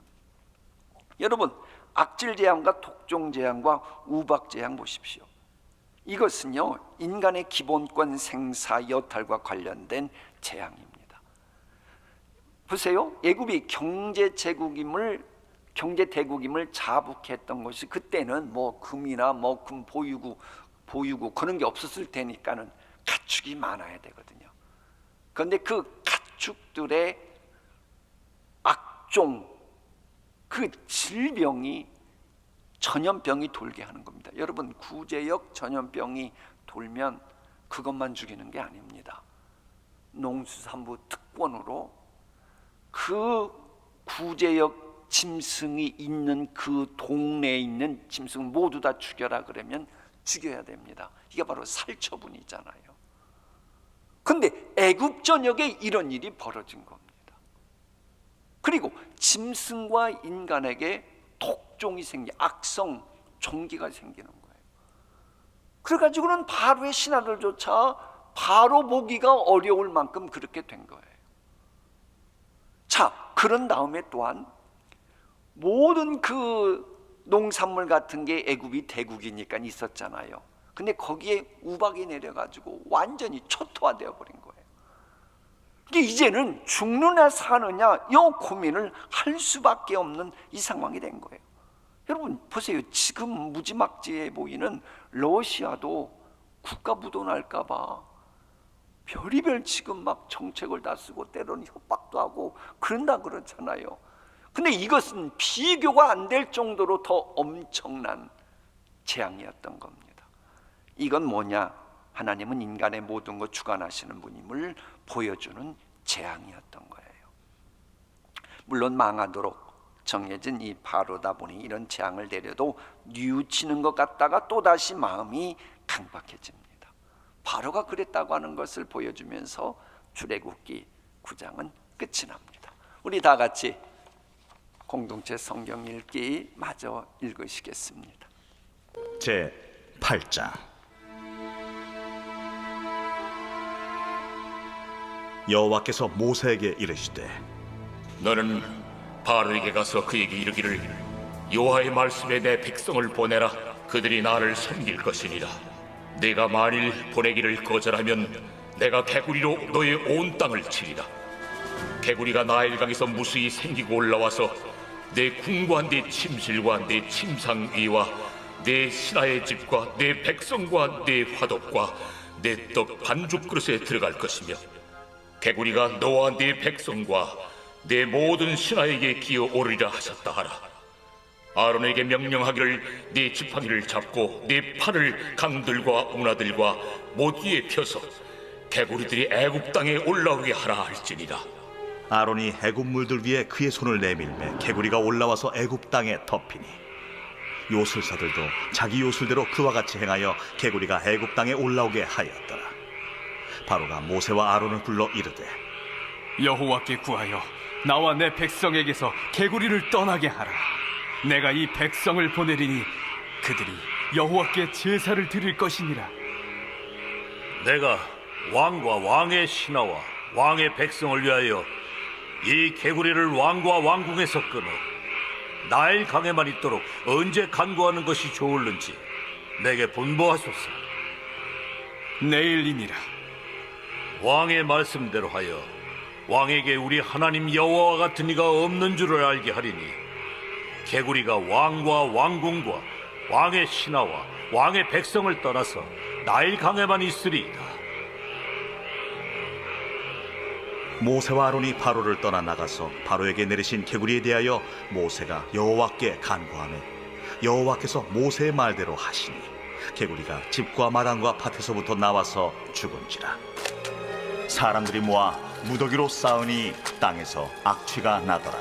여러분, 악질 재앙과 독종 재앙과 우박 재앙 보십시오. 이것은요 인간의 기본권 생사 여탈과 관련된 재앙입니다. 보세요. 애굽이 경제 대국임을 자북했던 것이 그때는 금이나 금 보유구 그런 게 없었을 테니까는 가축이 많아야 되거든요. 그런데 그 가축들의 악종, 그 질병이 전염병이 돌게 하는 겁니다. 여러분, 구제역 전염병이 돌면 그것만 죽이는 게 아닙니다. 농수산부 특권으로 그 구제역 짐승이 있는 그 동네에 있는 짐승 모두 다 죽여라 그러면 죽여야 됩니다. 이게 바로 살처분이잖아요. 근데 애굽 전역에 이런 일이 벌어진 겁니다. 그리고 짐승과 인간에게 독종이 악성 종기가 생기는 거예요. 그래가지고는 바로의 신하들조차 바로 보기가 어려울 만큼 그렇게 된 거예요. 자, 그런 다음에 또한 모든 그 농산물 같은 게 애굽이 대국이니까 있었잖아요. 근데 거기에 우박이 내려가지고 완전히 초토화되어 버린 거예요. 이게 이제는 죽느냐 사느냐 이 고민을 할 수밖에 없는 이 상황이 된 거예요. 여러분 보세요. 지금 무지막지해 보이는 러시아도 국가 부도날까 봐 별의별 지금 막 정책을 다 쓰고 때로는 협박도 하고 그런다 그러잖아요. 근데 이것은 비교가 안 될 정도로 더 엄청난 재앙이었던 겁니다. 이건 뭐냐? 하나님은 인간의 모든 것 주관하시는 분임을 보여주는 재앙이었던 거예요. 물론 망하도록 정해진 이 바로다 보니 이런 재앙을 내려도 뉘우치는 것 같다가 또다시 마음이 강박해집니다. 바로가 그랬다고 하는 것을 보여주면서 출애굽기 9장은 끝이 납니다. 우리 다 같이 공동체 성경 읽기 마저 읽으시겠습니다. 제 8장. 여호와께서 모세에게 이르시되 너는 바로에게 가서 그에게 이르기를 여호와의 말씀에 내 백성을 보내라. 그들이 나를 섬길 것이니라. 내가 만일 보내기를 거절하면 내가 개구리로 너의 온 땅을 치리라. 개구리가 나일강에서 무수히 생기고 올라와서 내 궁과 내 침실과 내 침상 위와 내 신하의 집과 내 백성과 내 화덕과 내 떡 반죽 그릇에 들어갈 것이며 개구리가 너와 네 백성과 내 모든 신하에게 기어오르리라 하셨다 하라. 아론에게 명령하기를 네 지팡이를 잡고 네 팔을 강들과 운하들과 못 위에 펴서 개구리들이 애굽 땅에 올라오게 하라 할지니라. 아론이 애굽 물들 위에 그의 손을 내밀매 개구리가 올라와서 애굽 땅에 덮이니 요술사들도 자기 요술대로 그와 같이 행하여 개구리가 애굽 땅에 올라오게 하였더라. 바로가 모세와 아론을 불러 이르되 여호와께 구하여 나와 내 백성에게서 개구리를 떠나게 하라. 내가 이 백성을 보내리니 그들이 여호와께 제사를 드릴 것이니라. 내가 왕과 왕의 신하와 왕의 백성을 위하여 이 개구리를 왕과 왕궁에서 끊어 나일 강에만 있도록 언제 간구하는 것이 좋을는지 내게 분부하소서. 내일이니라. 왕의 말씀대로 하여 왕에게 우리 하나님 여호와 같은 이가 없는 줄을 알게 하리니 개구리가 왕과 왕궁과 왕의 신하와 왕의 백성을 떠나서 나일 강에만 있으리이다. 모세와 아론이 바로를 떠나 나가서 바로에게 내리신 개구리에 대하여 모세가 여호와께 간구하며 여호와께서 모세의 말대로 하시니 개구리가 집과 마당과 밭에서부터 나와서 죽은지라. 사람들이 모아 무더기로 쌓으니 땅에서 악취가 나더라.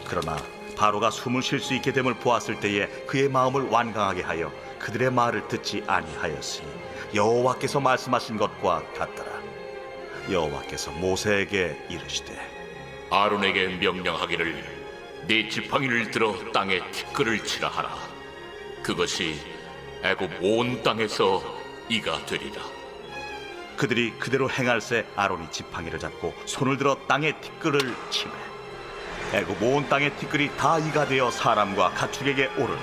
그러나 바로가 숨을 쉴 수 있게 됨을 보았을 때에 그의 마음을 완강하게 하여 그들의 말을 듣지 아니하였으니 여호와께서 말씀하신 것과 같더라. 여호와께서 모세에게 이르시되 아론에게 명령하기를 네 지팡이를 들어 땅에 티끌을 치라 하라. 그것이 애굽 온 땅에서 이가 되리라. 그들이 그대로 행할새 아론이 지팡이를 잡고 손을 들어 땅에 티끌을 치매 애굽 온 땅의 티끌이 다 이가 되어 사람과 가축에게 오르니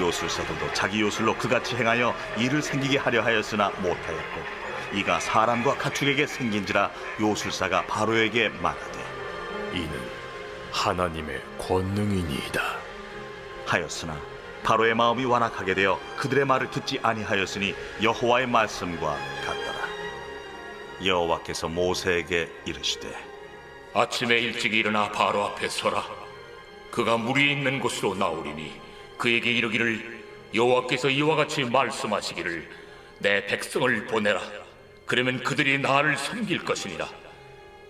요술사들도 자기 요술로 그같이 행하여 이를 생기게 하려 하였으나 못하였고 이가 사람과 가축에게 생긴지라. 요술사가 바로에게 말하되 이는 하나님의 권능이니이다 하였으나 바로의 마음이 완악하게 되어 그들의 말을 듣지 아니하였으니 여호와의 말씀과 같더라. 여호와께서 모세에게 이르시되 아침에 일찍 일어나 바로 앞에 서라. 그가 물이 있는 곳으로 나오리니 그에게 이르기를 여호와께서 이와 같이 말씀하시기를 내 백성을 보내라. 그러면 그들이 나를 섬길 것이니라.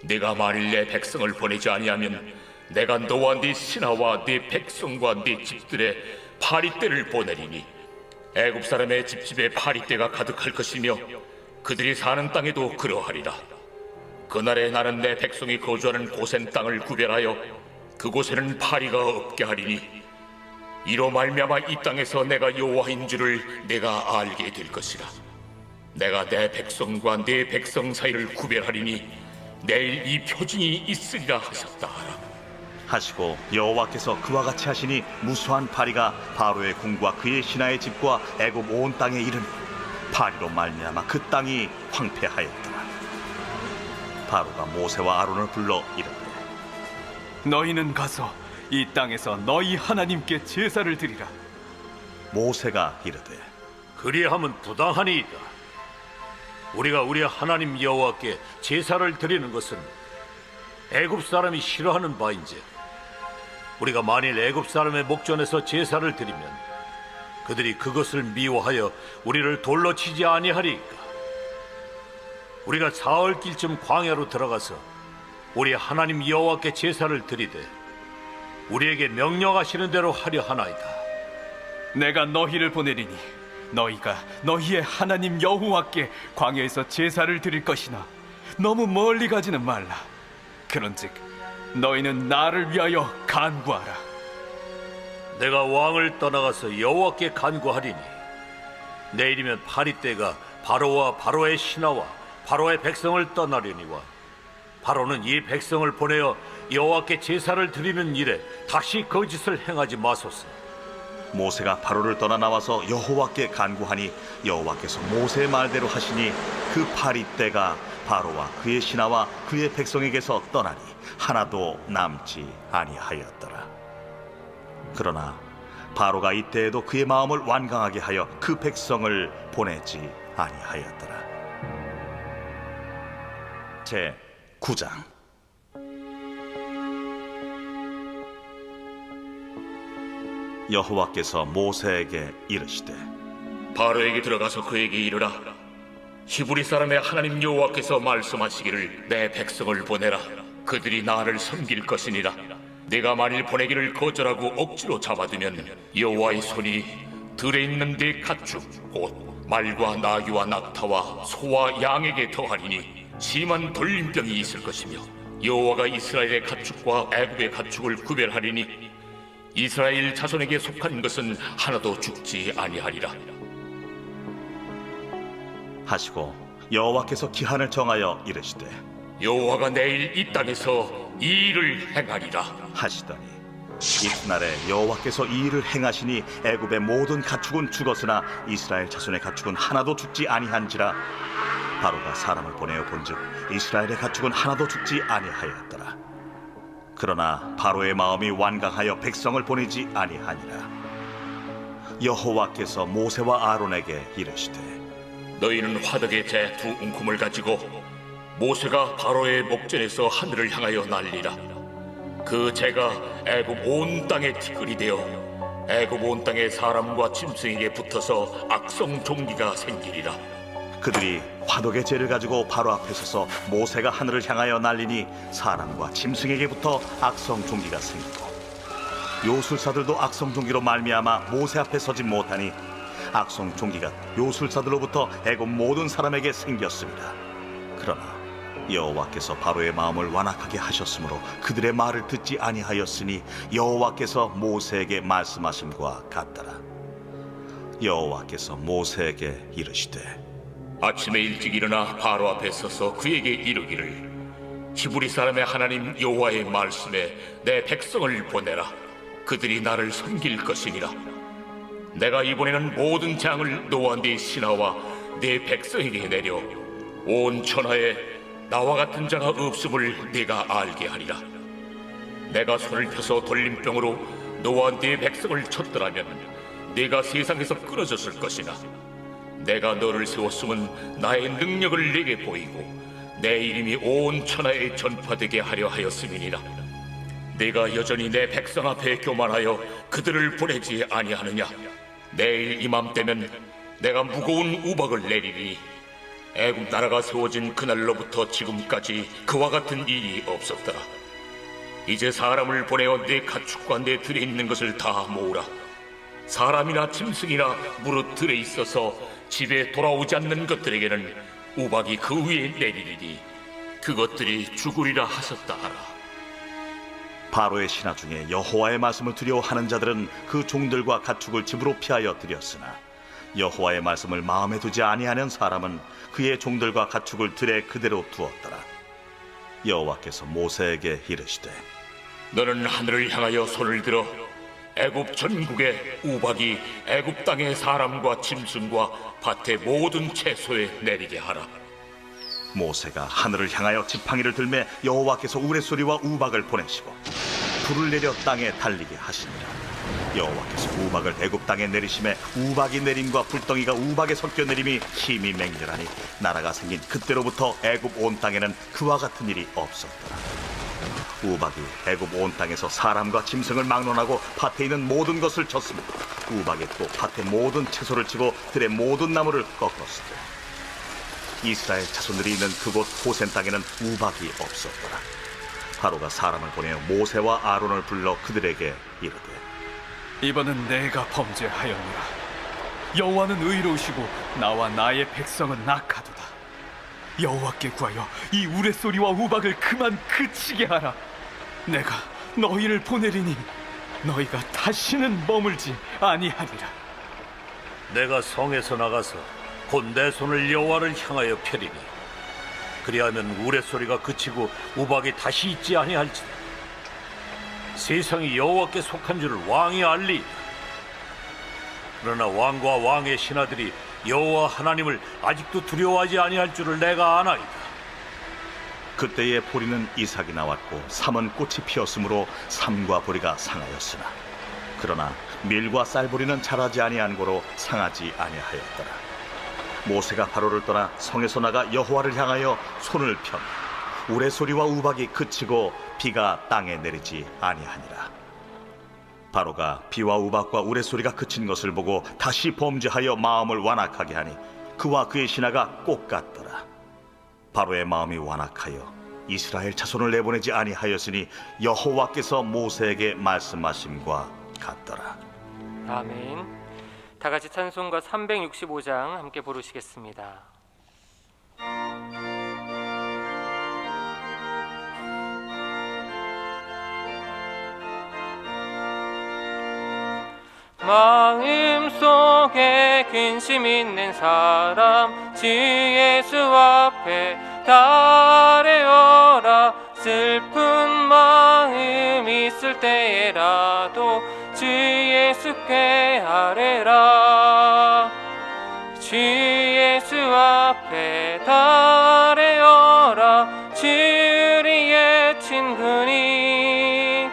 내가 만일 내 백성을 보내지 아니하면 내가 너와 네 신하와 네 백성과 네 집들의 파리떼를 보내리니 애굽 사람의 집집에 파리떼가 가득할 것이며 그들이 사는 땅에도 그러하리라. 그날에 나는 내 백성이 거주하는 고센 땅을 구별하여 그곳에는 파리가 없게 하리니 이로 말미암아 이 땅에서 내가 여호와인 줄을 내가 알게 될 것이라. 내가 내 백성과 내 백성 사이를 구별하리니 내일 이 표징이 있으리라 하셨다 하라. 하시고 여호와께서 그와 같이 하시니 무수한 파리가 바로의 궁과 그의 신하의 집과 애굽 온 땅에 이르니 파리로 말미암아 그 땅이 황폐하였더라. 바로가 모세와 아론을 불러 이르되 너희는 가서 이 땅에서 너희 하나님께 제사를 드리라. 모세가 이르되 그리하면 부당하니이다. 우리가 우리 하나님 여호와께 제사를 드리는 것은 애굽 사람이 싫어하는 바인지 우리가 만일 애굽 사람의 목전에서 제사를 드리면 그들이 그것을 미워하여 우리를 돌로 치지 아니하리이까. 우리가 사흘길쯤 광야로 들어가서 우리 하나님 여호와께 제사를 드리되 우리에게 명령하시는 대로 하려 하나이다. 내가 너희를 보내리니 너희가 너희의 하나님 여호와께 광야에서 제사를 드릴 것이나 너무 멀리 가지는 말라. 그런즉 너희는 나를 위하여 간구하라. 내가 왕을 떠나가서 여호와께 간구하리니 내일이면 파리떼가 바로와 바로의 신하와 바로의 백성을 떠나려니와 바로는 이 백성을 보내어 여호와께 제사를 드리는 일에 다시 거짓을 행하지 마소서. 모세가 바로를 떠나 나와서 여호와께 간구하니 여호와께서 모세의 말대로 하시니 그 파리떼가 바로와 그의 신하와 그의 백성에게서 떠나니 하나도 남지 아니하였더라. 그러나 바로가 이때에도 그의 마음을 완강하게 하여 그 백성을 보내지 아니하였더라. 제 9장. 여호와께서 모세에게 이르시되 바로에게 들어가서 그에게 이르라. 히브리 사람의 하나님 여호와께서 말씀하시기를 내 백성을 보내라. 그들이 나를 섬길 것이니라. 내가 만일 보내기를 거절하고 억지로 잡아두면 여호와의 손이 들에 있는 내 가축 곧 말과 나귀와 낙타와 소와 양에게 더하리니 심한 돌림병이 있을 것이며 여호와가 이스라엘의 가축과 애굽의 가축을 구별하리니 이스라엘 자손에게 속한 것은 하나도 죽지 아니하리라. 하시고 여호와께서 기한을 정하여 이르시되 여호와가 내일 이 땅에서 이 일을 행하리라 하시더니 이튿날에 여호와께서 이 일을 행하시니 애굽의 모든 가축은 죽었으나 이스라엘 자손의 가축은 하나도 죽지 아니한지라. 바로가 사람을 보내어 본즉 이스라엘의 가축은 하나도 죽지 아니하였더라. 그러나 바로의 마음이 완강하여 백성을 보내지 아니하니라. 여호와께서 모세와 아론에게 이르시되 너희는 화덕의 재 두 움큼을 가지고 모세가 바로의 목전에서 하늘을 향하여 날리라. 그 재가 애굽 온 땅에 티끌이 되어 애굽 온 땅의 사람과 짐승에게 붙어서 악성 종기가 생기리라. 그들이 화덕의 재를 가지고 바로 앞에 서서 모세가 하늘을 향하여 날리니 사람과 짐승에게 붙어 악성 종기가 생기고 요술사들도 악성 종기로 말미암아 모세 앞에 서지 못하니 악성 종기가 요술사들로부터 애굽 모든 사람에게 생겼습니다. 그러나 여호와께서 바로의 마음을 완악하게 하셨으므로 그들의 말을 듣지 아니하였으니 여호와께서 모세에게 말씀하심과 같더라. 여호와께서 모세에게 이르시되 아침에 일찍 일어나 바로 앞에 서서 그에게 이르기를 히브리 사람의 하나님 여호와의 말씀에 내 백성을 보내라. 그들이 나를 섬길 것이니라. 내가 이번에는 모든 장을 너와 네 신하와 네 백성에게 내려 온 천하에 나와 같은 자가 없음을 네가 알게 하리라. 내가 손을 펴서 돌림병으로 너와 네 백성을 쳤더라면 네가 세상에서 끊어졌을 것이나 내가 너를 세웠음은 나의 능력을 네게 보이고 내 이름이 온 천하에 전파되게 하려 하였음이니라. 네가 여전히 내 백성 앞에 교만하여 그들을 보내지 아니하느냐. 내일 이맘때면 내가 무거운 우박을 내리리니 애굽 나라가 세워진 그날로부터 지금까지 그와 같은 일이 없었더라. 이제 사람을 보내어 내 가축과 내 들에 있는 것을 다 모으라. 사람이나 짐승이나 무릇 들에 있어서 집에 돌아오지 않는 것들에게는 우박이 그 위에 내리리니 그것들이 죽으리라 하셨다 하라. 바로의 신하 중에 여호와의 말씀을 두려워하는 자들은 그 종들과 가축을 집으로 피하여 들였으나 여호와의 말씀을 마음에 두지 아니하는 사람은 그의 종들과 가축을 들에 그대로 두었더라. 여호와께서 모세에게 이르시되 너는 하늘을 향하여 손을 들어 애굽 전국에 우박이 애굽 땅의 사람과 짐승과 밭의 모든 채소에 내리게 하라. 모세가 하늘을 향하여 지팡이를 들매 여호와께서 우레소리와 우박을 보내시고 불을 내려 땅에 달리게 하시니라. 여호와께서 우박을 애굽 땅에 내리심에 우박이 내림과 불덩이가 우박에 섞여 내림이 힘이 맹렬하니 나라가 생긴 그때로부터 애굽 온 땅에는 그와 같은 일이 없었더라. 우박이 애굽 온 땅에서 사람과 짐승을 막론하고 밭에 있는 모든 것을 쳤으며 우박이 또 밭의 모든 채소를 치고 들의 모든 나무를 꺾었으되 이스라엘 자손들이 있는 그곳 고센 땅에는 우박이 없었더라. 바로가 사람을 보내어 모세와 아론을 불러 그들에게 이르되 이번은 내가 범죄하였노라. 여호와는 의로우시고 나와 나의 백성은 악하도다. 여호와께 구하여 이 우레소리와 우박을 그만 그치게 하라. 내가 너희를 보내리니 너희가 다시는 머물지 아니하리라. 내가 성에서 나가서 곧 내 손을 여호와를 향하여 펴리니 그리하면 우레소리가 그치고 우박이 다시 있지 아니할지니 세상이 여호와께 속한 줄을 왕이 알리이다. 그러나 왕과 왕의 신하들이 여호와 하나님을 아직도 두려워하지 아니할 줄을 내가 아나이다. 그때에 보리는 이삭이 나왔고 삼은 꽃이 피었으므로 삼과 보리가 상하였으나 그러나 밀과 쌀보리는 자라지 아니한 고로 상하지 아니하였더라. 모세가 바로를 떠나 성에서 나가 여호와를 향하여 손을 편 우레소리와 우박이 그치고 비가 땅에 내리지 아니하니라. 바로가 비와 우박과 우레소리가 그친 것을 보고 다시 범죄하여 마음을 완악하게 하니 그와 그의 신하가 꼭 같더라. 바로의 마음이 완악하여 이스라엘 자손을 내보내지 아니하였으니 여호와께서 모세에게 말씀하심과 같더라. 아멘. 다 같이 찬송가 365장 함께 부르시겠습니다. 마음속에 근심 있는 사람 주 예수 앞에 달려라. 슬픈 마음 있을 때에라도 주 예수께 아뢰라. 주 예수 앞에 달려라. 주 우리의 친구니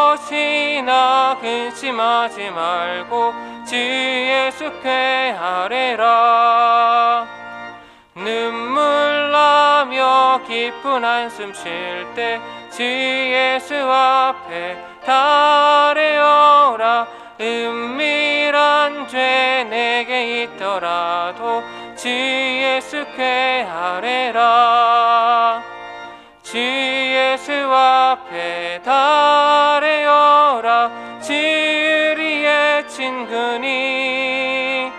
무엇이나 근심하지 말고 주 예수께 아뢰라. 눈물 나며 깊은 한숨 쉴 때 주 예수 앞에 달려라. 은밀한 죄 내게 있더라도 주 예수께 아뢰라. 주 예수 앞에 달려라. 주 우리의 친구니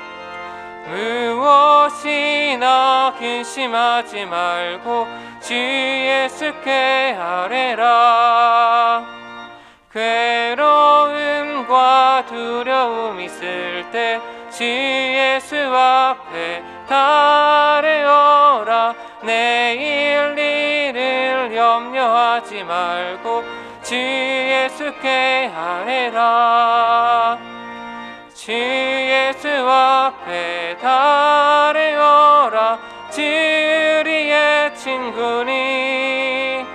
무엇이나 근심하지 말고 주 예수께 아뢰라. 괴로움과 두려움 있을 때 주 예수 앞에 달려라. 내일 일을 염려하지 말고 주 예수께 아뢰라. 주 예수 앞에 달려라. 주 우리의 친구니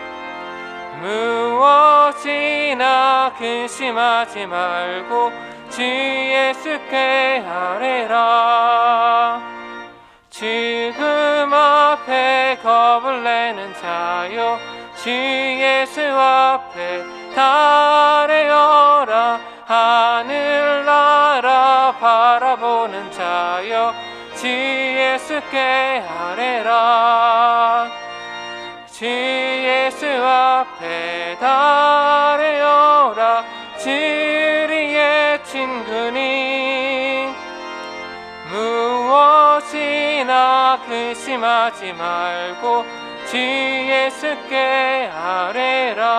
무엇이나 근심하지 말고 주 예수께 아뢰라. 죽음 앞에 겁을 내는 자여 주 예수 앞에 달려라. 하늘나라 바라보는 자여 주 예수께 아뢰라. 주 예수 앞에 달려라. 주 우리의 친구니 무엇이나 의심하지 말고 주 예수께 아뢰라.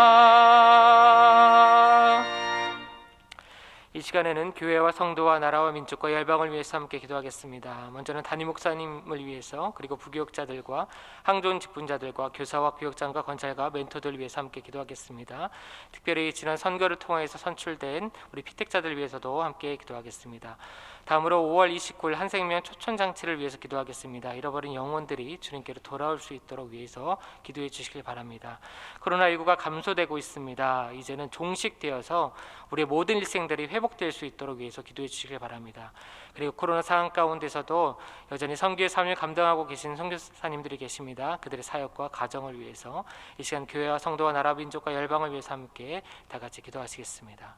이 시간에는 교회와 성도와 나라와 민족과 열방을 위해서 함께 기도하겠습니다. 먼저는 담임 목사님을 위해서, 그리고 부교육자들과 항존 직분자들과 교사와 구역장과 권찰과 멘토들을 위해서 함께 기도하겠습니다. 특별히 지난 선거를 통해서 선출된 우리 피택자들을 위해서도 함께 기도하겠습니다. 다음으로 5월 29일 한생명 초천장치를 위해서 기도하겠습니다. 잃어버린 영혼들이 주님께로 돌아올 수 있도록 위해서 기도해 주시길 바랍니다. 코로나19가 감소되고 있습니다. 이제는 종식되어서 우리의 모든 일생들이 회복될 수 있도록 위해서 기도해 주시길 바랍니다. 그리고 코로나 상황 가운데서도 여전히 선교의 삶을 감당하고 계신 선교사님들이 계십니다. 그들의 사역과 가정을 위해서 이 시간 교회와 성도와 나라 민족과 열방을 위해서 함께 다 같이 기도하시겠습니다.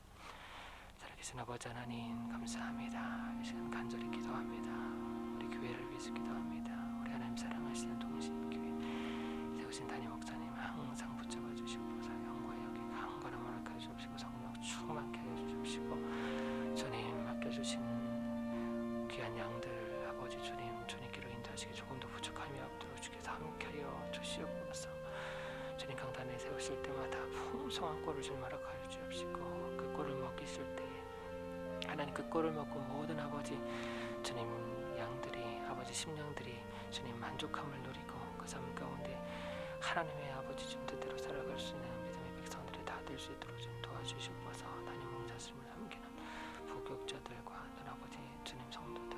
살아계신 아버지 하나님 감사합니다. 이 시간 간절히 기도합니다. 우리 교회를 위해서 기도합니다. 우리 하나님 사랑하시는 동신교회 세우신 담임 목사님 항상 붙잡아 주시옵소서. 영과 여기 한 걸음 허락하여 주옵시고 성령 충만케 하여 주옵시고 주님 맡겨주신 귀한 양들 아버지 주님께로 인도하시기 조금도 부족함이 없도록 주께서 함께하여 주시옵소서. 주님 강단에 세우실 때마다 풍성한 꼴을 주님 허락하여 주옵시고 그 꼴을 먹이실 때에 하나님 그 꼴을 먹고 모든 아버지 주님 양들이 아버지 심령들이 주님 만족함을 누리고 그 삶 가운데 하나님의 아버지 주님 뜻대로 살아갈 수 있는 믿음의 백성들이 다 될 수 있도록 좀 도와주시옵소서. 담임 목사님을 섬기는 부교육자들과 아버지 주님 성도들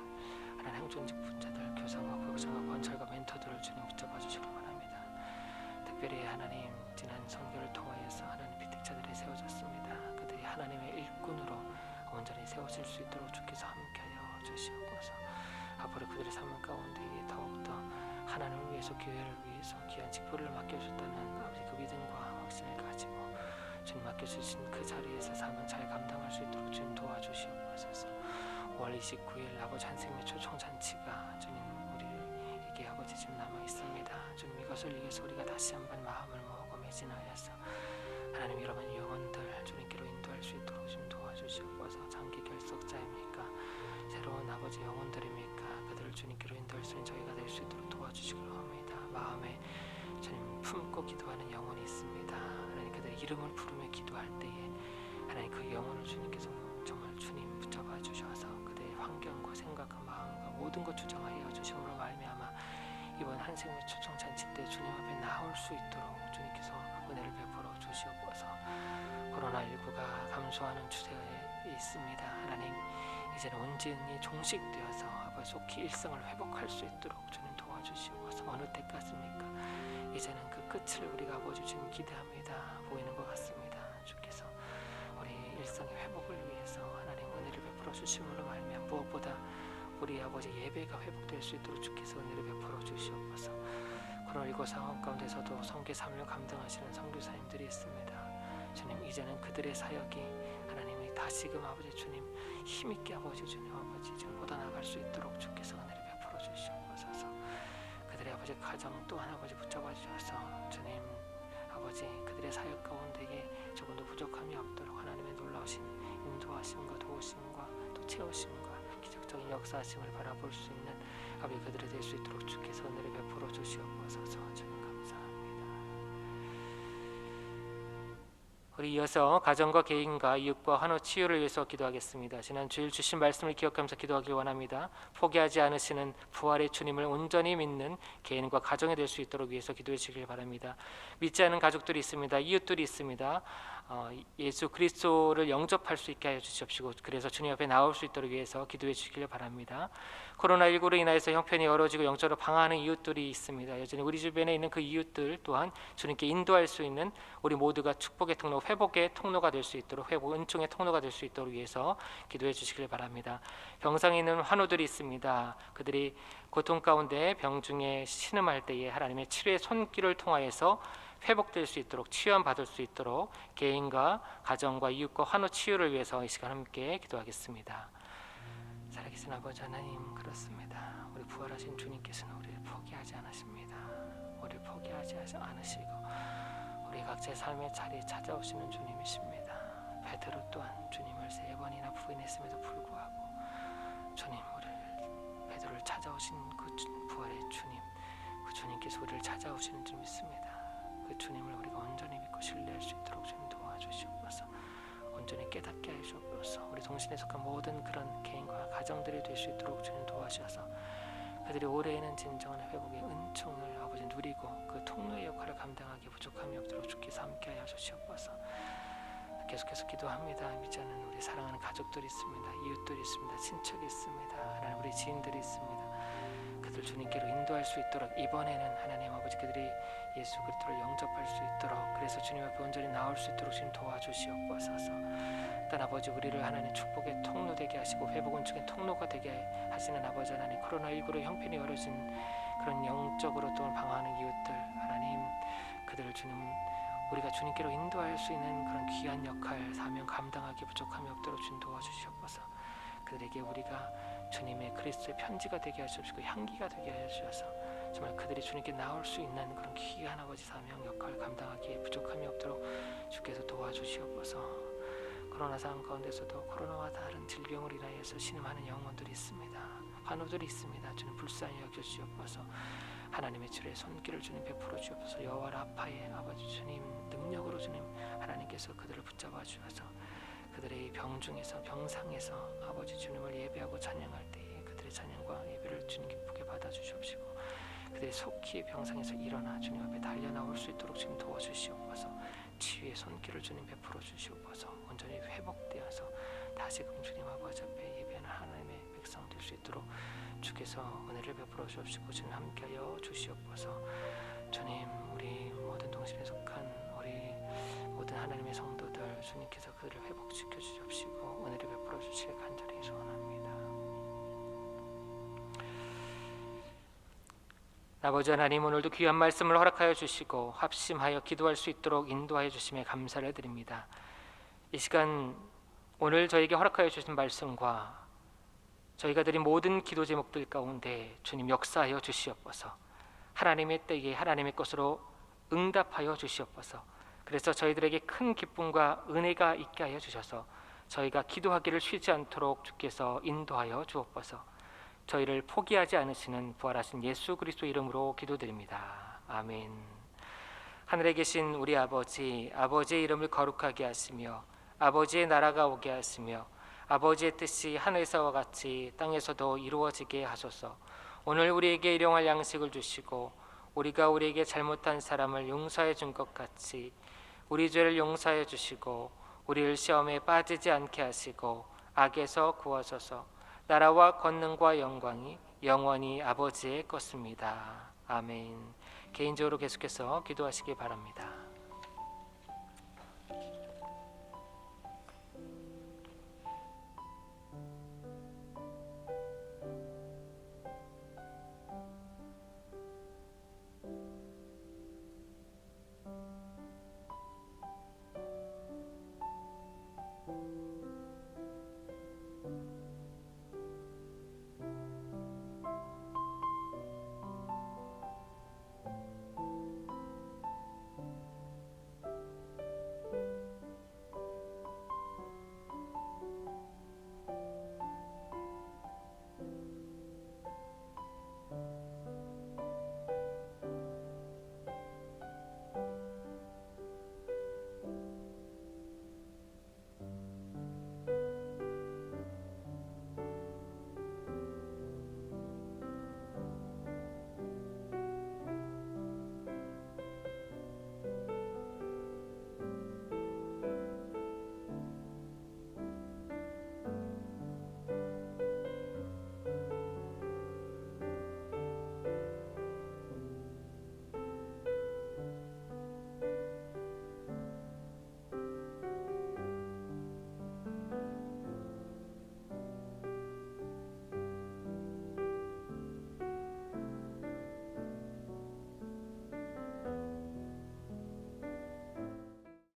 하나님 행존직 분자들 교사와 부역자와 권찰과 멘토들을 주님 붙잡아 주시기 바랍니다. 특별히 하나님 지난 선교를 통하여서 하나님 피택자들이 세워졌습니다. 그들이 하나님의 일꾼으로 온전히 세워질 수 있도록 주께서 함께하여 주시옵소서. 앞으로 그들의 삶 가운데 더욱더 하나님을 위해서 교회를 위해서 귀한 직분을 맡겨주셨다는 아버지 그 믿음과 확신을 가지고 주님 맡겨주신 그 자리에서 삶을 잘 감당할 수 있도록 주님 도와주시옵소서. 5월 29일 아버지 한생명 초청잔치가 주님 우리에게 아버지 지금 남아 있습니다. 주님 이것을 위해서 우리가 다시 한번 마음을 모으고 매진하여서 하나님 여러분 영혼들 주님께로 인도할 수 있도록 좀 도와주시옵소서. 장기 결석자입니까? 새로운 아버지 영혼들입니까? 그들을 주님께로 인도할 수 있는 저희가 될 수 있도록 도와주시기로 합니다. 마음에 주님 품고 기도하는 영혼이 있습니다. 하나님 그들의 이름을 부르며 기도할 때에 하나님 그 영혼을 주님께서 정말 주님 붙잡아 주셔서 그들의 환경과 생각과 마음과 모든 것 주장하여 주심으로 말미암아 이번 한생명 초청잔치 때 주님 앞에 나올 수 있도록 주님께서 은혜를 베풀어 주시옵소서. 코로나19가 감소하는 추세에 있습니다. 하나님 이제는 온전히 종식되어서 아버지 속히 일상을 회복할 수 있도록 주님 도와주시옵소서. 어느 때까지입니까? 이제는 그 끝을 우리가 아버지 주님 기대합니다. 보이는 것 같습니다. 주께서 우리 일상의 회복을 위해서 하나님 은혜를 베풀어 주심으로 말미암아 무엇보다 우리 아버지 예배가 회복될 수 있도록 주께서 은혜를 베풀어 주시옵소서. 코로나19 상황 가운데서도 선교 사명을 감당하시는 선교사님들이 있습니다. 주님 이제는 그들의 사역이 하나님이 다시금 아버지 주님 힘있게 아버지 주님 아버지 지금 뻗어나갈 수 있도록 주께서 은혜를 베풀어 주시옵소서. 그들의 아버지 가정 또한 아버지 붙잡아 주셔서 주님 아버지 그들의 사역 가운데에 조금도 부족함이 없도록 하나님의 놀라우신 인도하심과 도우심과 또 채우심과 기적적인 역사하심을 바라볼 수 있는 아버지 그들이 될 수 있도록 주께서 은혜를 베풀어 주시옵소서. 주님 감사합니다. 우리 이어서 가정과 개인과 이웃과 환호 치유를 위해서 기도하겠습니다. 지난 주일 주신 말씀을 기억하면서 기도하기 원합니다. 포기하지 않으시는 부활의 주님을 온전히 믿는 개인과 가정이 될 수 있도록 위해서 기도해 주시길 바랍니다. 믿지 않은 가족들이 있습니다. 이웃들이 있습니다. 예수 그리스도를 영접할 수 있게 하여 주시옵시고 그래서 주님 앞에 나올 수 있도록 위해서 기도해 주시길 바랍니다. 코로나19로 인하여서 형편이 어려지고 영적으로 방황하는 이웃들이 있습니다. 여전히 우리 주변에 있는 그 이웃들 또한 주님께 인도할 수 있는 우리 모두가 축복의 통로, 회복의 통로가 될 수 있도록 회복, 은총의 통로가 될 수 있도록 위해서 기도해 주시길 바랍니다. 병상에 있는 환우들이 있습니다. 그들이 고통 가운데 병중에 신음할 때에 하나님의 치료의 손길을 통하여서 회복될 수 있도록 치유함 받을 수 있도록 개인과 가정과 이웃과 환우 치유를 위해서 이 시간 함께 기도하겠습니다. 살아계신 아버지 하나님 그렇습니다. 우리 부활하신 주님께서는 우리를 포기하지 않으십니다. 우리를 포기하지 않으시고 우리 각자의 삶의 자리에 찾아오시는 주님이십니다. 베드로 또한 주님을 3번이나 부인했음에도 불구하고 주님 우리를 베드로를 찾아오신 그 부활의 주님 주님께서 우리를 찾아오시는 줄 믿습니다. 그 주님을 우리가 온전히 믿고 신뢰할 수 있도록 주님 도와주시옵소서. 온전히 깨닫게 하시옵소서. 우리 동신에 속한 모든 그런 개인과 가정들이 될 수 있도록 주님 도와주셔서 그들이 올해에는 진정한 회복의 은총을 아버지 누리고 그 통로의 역할을 감당하기 부족함이 없도록 주께서 함께하여 주시옵소서. 계속해서 기도합니다. 믿지 않는 우리 사랑하는 가족들이 있습니다. 이웃들이 있습니다. 친척이 있습니다. 하나님 우리 지인들이 있습니다. 그들 주님께로 인도할 수 있도록 이번에는 하나님 아버지 그들이 예수 그리스도를 영접할 수 있도록 그래서 주님 앞에 온전히 나올 수 있도록 주님 도와주시옵소서. 일단 아버지 우리를 하나님 축복의 통로 되게 하시고 회복 은총의 통로가 되게 하시는 아버지 하나님 코로나19로 형편이 어려진 그런 영적으로 또 방황하는 이웃들 하나님 그들을 주님 우리가 주님께로 인도할 수 있는 그런 귀한 역할 사명 감당하기 부족함이 없도록 주님 도와주시옵소서. 그들에게 우리가 주님의 그리스도의 편지가 되게 하시옵시고 향기가 되게 하셔서 정말 그들이 주님께 나올 수 있는 그런 귀한 아버지 사명 역할 감당하기에 부족함이 없도록 주께서 도와주시옵소서. 코로나 상황 가운데서도 코로나와 다른 질병을 인하여서 신음하는 영혼들이 있습니다. 환우들이 있습니다. 주님 불쌍히 여겨주시옵소서. 하나님의 주의 손길을 주님 베풀어 주옵소서. 여호와 라파의 아버지 주님 능력으로 주님 하나님께서 그들을 붙잡아 주셔서 그들의 병중에서 병상에서 아버지 주님을 예배하고 찬양할 때에 그들의 찬양과 예배를 주님 기쁘게 받아 주시옵시고 그들의 속히 병상에서 일어나 주님 앞에 달려 나올 수 있도록 주님 도와주시옵소서. 치유의 손길을 주님 베풀어 주시옵소서. 온전히 회복되어서 다시금 주님 아버지 앞에 예배하는 하나님의 백성 될 수 있도록 주께서 은혜를 베풀어 주옵시고 주님 함께하여 주시옵소서. 주님 우리 모든 동심에 속한 우리 모든 하나님의 성도들 주님께서 그들을 회복시켜 주시옵시고 은혜를 베풀어 주시길 간절히 소원합니다. 아버지 하나님 오늘도 귀한 말씀을 허락하여 주시고 합심하여 기도할 수 있도록 인도하여 주심에 감사를 드립니다. 이 시간 오늘 저에게 허락하여 주신 말씀과 저희가 드린 모든 기도 제목들 가운데 주님 역사하여 주시옵소서. 하나님의 때에 하나님의 것으로 응답하여 주시옵소서. 그래서 저희들에게 큰 기쁨과 은혜가 있게 하여 주셔서 저희가 기도하기를 쉬지 않도록 주께서 인도하여 주옵소서. 저희를 포기하지 않으시는 부활하신 예수 그리스도 이름으로 기도드립니다. 아멘. 하늘에 계신 우리 아버지, 아버지의 이름을 거룩하게 하시며 아버지의 나라가 오게 하시며 아버지의 뜻이 하늘에서와 같이 땅에서도 이루어지게 하소서. 오늘 우리에게 일용할 양식을 주시고 우리가 우리에게 잘못한 사람을 용서해 준 것 같이 우리 죄를 용서해 주시고 우리를 시험에 빠지지 않게 하시고 악에서 구하소서. 나라와 권능과 영광이 영원히 아버지의 것입니다. 아멘. 개인적으로 계속해서 기도하시기 바랍니다.